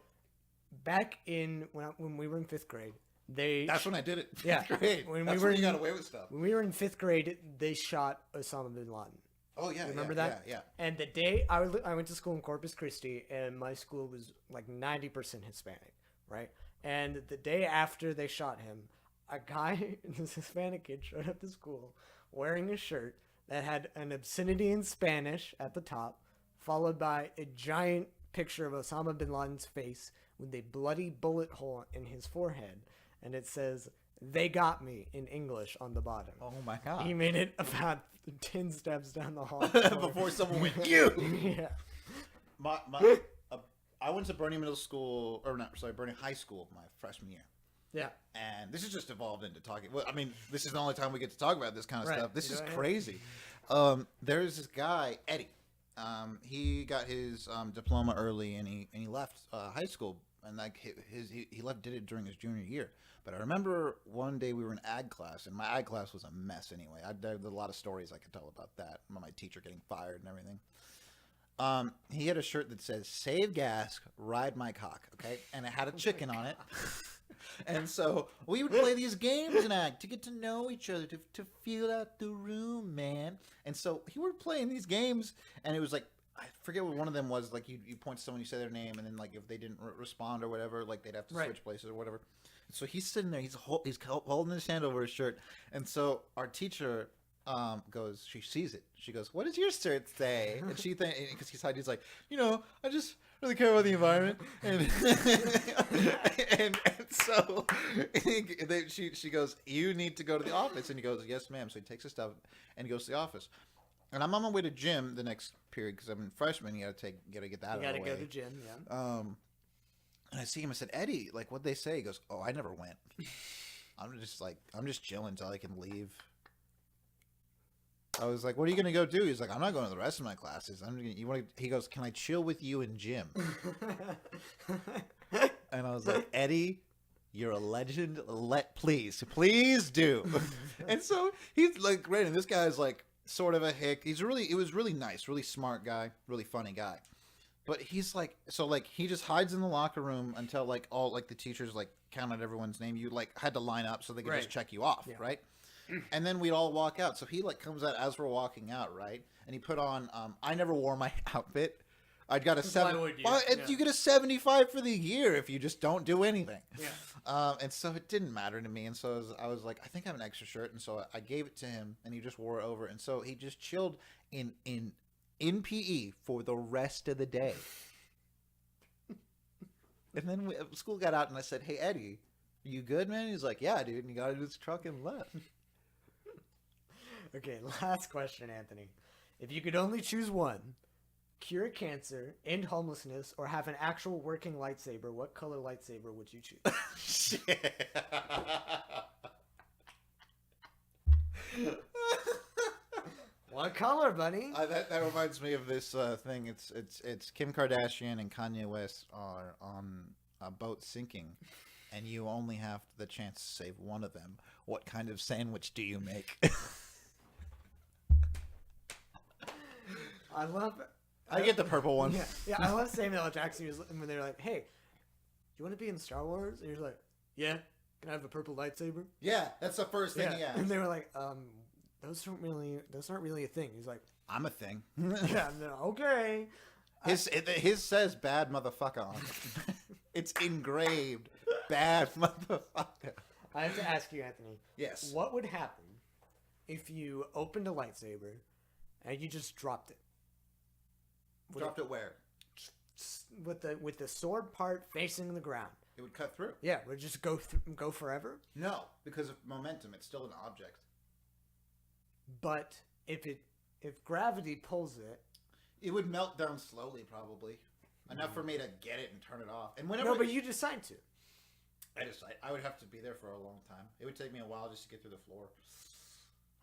back in when we were in 5th grade, That's when I did it. Yeah. Great. That's when you got away with stuff. When we were in 5th grade, they shot Osama bin Laden. Oh, yeah. Remember that? Yeah. And the day I went to school in Corpus Christi, and my school was like 90% Hispanic, right? And the day after they shot him, a guy, this Hispanic kid, showed up to school wearing a shirt that had an obscenity in Spanish at the top, followed by a giant picture of Osama bin Laden's face with a bloody bullet hole in his forehead. And it says, "They got me," in English on the bottom. Oh, my God. He made it about 10 steps down the hall. Before someone went, "You!" Yeah. I went to Bernie Bernie High School my freshman year. Yeah. And this has just evolved into talking. Well, I mean, this is the only time we get to talk about this kind of Right. stuff. This You is know, yeah. crazy. There's this guy, Eddie. He got his diploma early, and he left high school and like he did it during his junior year. But I remember one day we were in ag class, and my ag class was a mess anyway. There's a lot of stories I could tell about that. My teacher getting fired and everything. He had a shirt that says "Save gas, ride my cock," okay, and it had a chicken on it. And so we would play these games in ag to get to know each other, to feel out the room, man. And so he were playing these games, and it was like, I forget what one of them was. Like you point to someone, you say their name, and then like if they didn't respond or whatever, like they'd have to switch places or whatever. So he's sitting there, he's holding his hand over his shirt, and so our teacher goes, she sees it. She goes, "What does your shirt say?" And she because he's like, I just really care about the environment, and and so she goes, "You need to go to the office," and he goes, "Yes, ma'am." So he takes his stuff and he goes to the office. And I'm on my way to gym the next period because I'm a freshman. You gotta get that out of the way. You gotta go to gym, yeah. And I see him. I said, "Eddie, like, what'd they say?" He goes, "Oh, I never went. I'm just chilling until I can leave." I was like, "What are you gonna go do?" He's like, "I'm not going to the rest of my classes. He goes, "Can I chill with you in gym?" And I was like, "Eddie, you're a legend. Please do." And so he's like, great. And this guy's like sort of a hick. It was really nice, really smart guy, really funny guy. But he's like, so like he just hides in the locker room until like all like the teachers like counted everyone's name. You like had to line up so they could just check you off, right? And then we'd all walk out. So he like comes out as we're walking out, right? And he put on I never wore my outfit. I got a 7. You get a 75 for the year if you just don't do anything. Yeah. And so it didn't matter to me. And so I was like, I think I have an extra shirt. And so I gave it to him, and he just wore it over. And so he just chilled in PE for the rest of the day. And then school got out, and I said, "Hey, Eddie, you good, man?" He's like, "Yeah, dude." And he got in his truck and left. Okay, last question, Anthony. If you could only choose one, cure cancer, end homelessness, or have an actual working lightsaber, what color lightsaber would you choose? Shit. What color, buddy? That reminds me of this thing. It's Kim Kardashian and Kanye West are on a boat sinking, and you only have the chance to save one of them. What kind of sandwich do you make? I get the purple one. Yeah, I love Samuel L. Jackson when they're like, "Hey, you want to be in Star Wars?" And you're like, "Yeah, can I have a purple lightsaber?" Yeah, that's the first thing he asked. And they were like, those aren't really a thing. He's like, "I'm a thing." Yeah, okay. His says "bad motherfucker" on it. It's engraved, "bad motherfucker." I have to ask you, Anthony. Yes. What would happen if you opened a lightsaber and you just dropped it? Dropped it where? With the sword part facing the ground. It would cut through. Yeah, would it just go forever? No, because of momentum. It's still an object. But if gravity pulls it, it would melt down slowly, probably enough for me to get it and turn it off. And no, but you decide to. I would have to be there for a long time. It would take me a while just to get through the floor.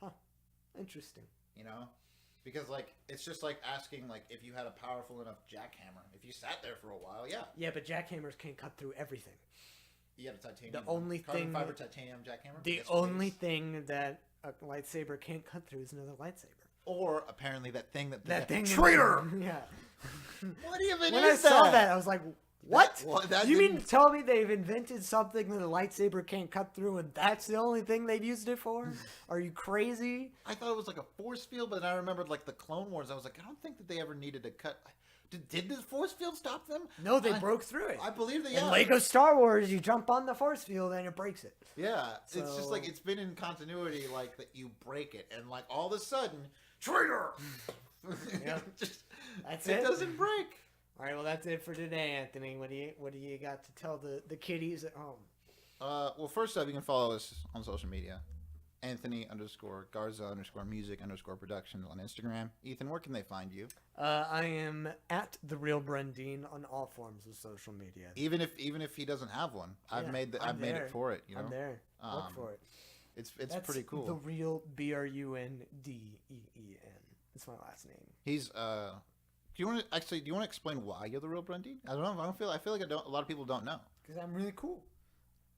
Huh? Interesting. Because like it's just like asking like if you had a powerful enough jackhammer. If you sat there for a while, yeah. Yeah, but jackhammers can't cut through everything. You have a titanium. The only carbon fiber titanium jackhammer. The only thing that a lightsaber can't cut through is another lightsaber. Or apparently that thing traitor. Yeah. What even when is I saw that, I was like, "What? You mean to tell me they've invented something that a lightsaber can't cut through, and that's the only thing they've used it for? Are you crazy?" I thought it was like a force field, but then I remembered like the Clone Wars. I was like, I don't think that they ever needed to cut. Did the force field stop them? No, they broke through it. I believe they. In Lego Star Wars, you jump on the force field and it breaks it. Yeah, so... it's just like it's been in continuity, like that you break it, and like all of a sudden, traitor. Yeah, that's it. It doesn't break. All right, well that's it for today, Anthony. What do you got to tell the kiddies at home? Well, first up, you can follow us on social media. Anthony_Garza_music_production on Instagram. Ethan, where can they find you? I am at the Real Brendine on all forms of social media. Even if he doesn't have one, I've made it for it. I'm there. Look for it. It's pretty cool. The Real BRUNDEEN. It's my last name. He's you want to actually? Do you want to explain why you're the real Brundine? I don't know. I feel like I don't. A lot of people don't know. Because I'm really cool.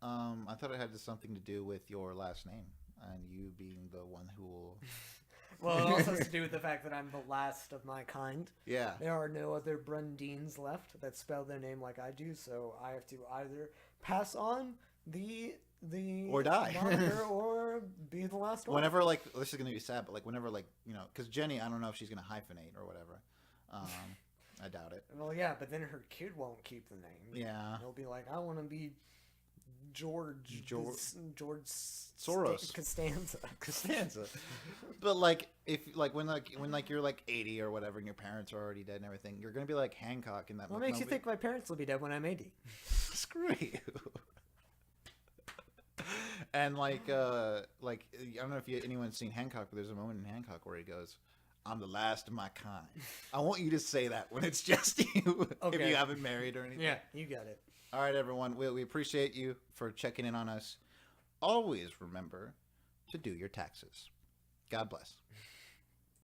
I thought it had something to do with your last name and you being the one who will. Well, it also has to do with the fact that I'm the last of my kind. Yeah. There are no other Brundines left that spell their name like I do, so I have to either pass on the Or die. moniker or be the last one. Whenever like this is gonna be sad, but like whenever like because Jenny, I don't know if she's gonna hyphenate or whatever. I doubt it. Well, yeah, but then her kid won't keep the name. Yeah. He'll be like, I want to be George Soros. Costanza. But like if like when you're like 80 or whatever and your parents are already dead and everything, you're gonna be like Hancock in that. What makes you think my parents will be dead when I'm 80? Screw you. And like I don't know if anyone's seen Hancock, but there's a moment in Hancock where he goes, "I'm the last of my kind." I want you to say that when it's just you, if Okay. you haven't married or anything. Yeah, you got it. All right, everyone. We appreciate you for checking in on us. Always remember to do your taxes. God bless.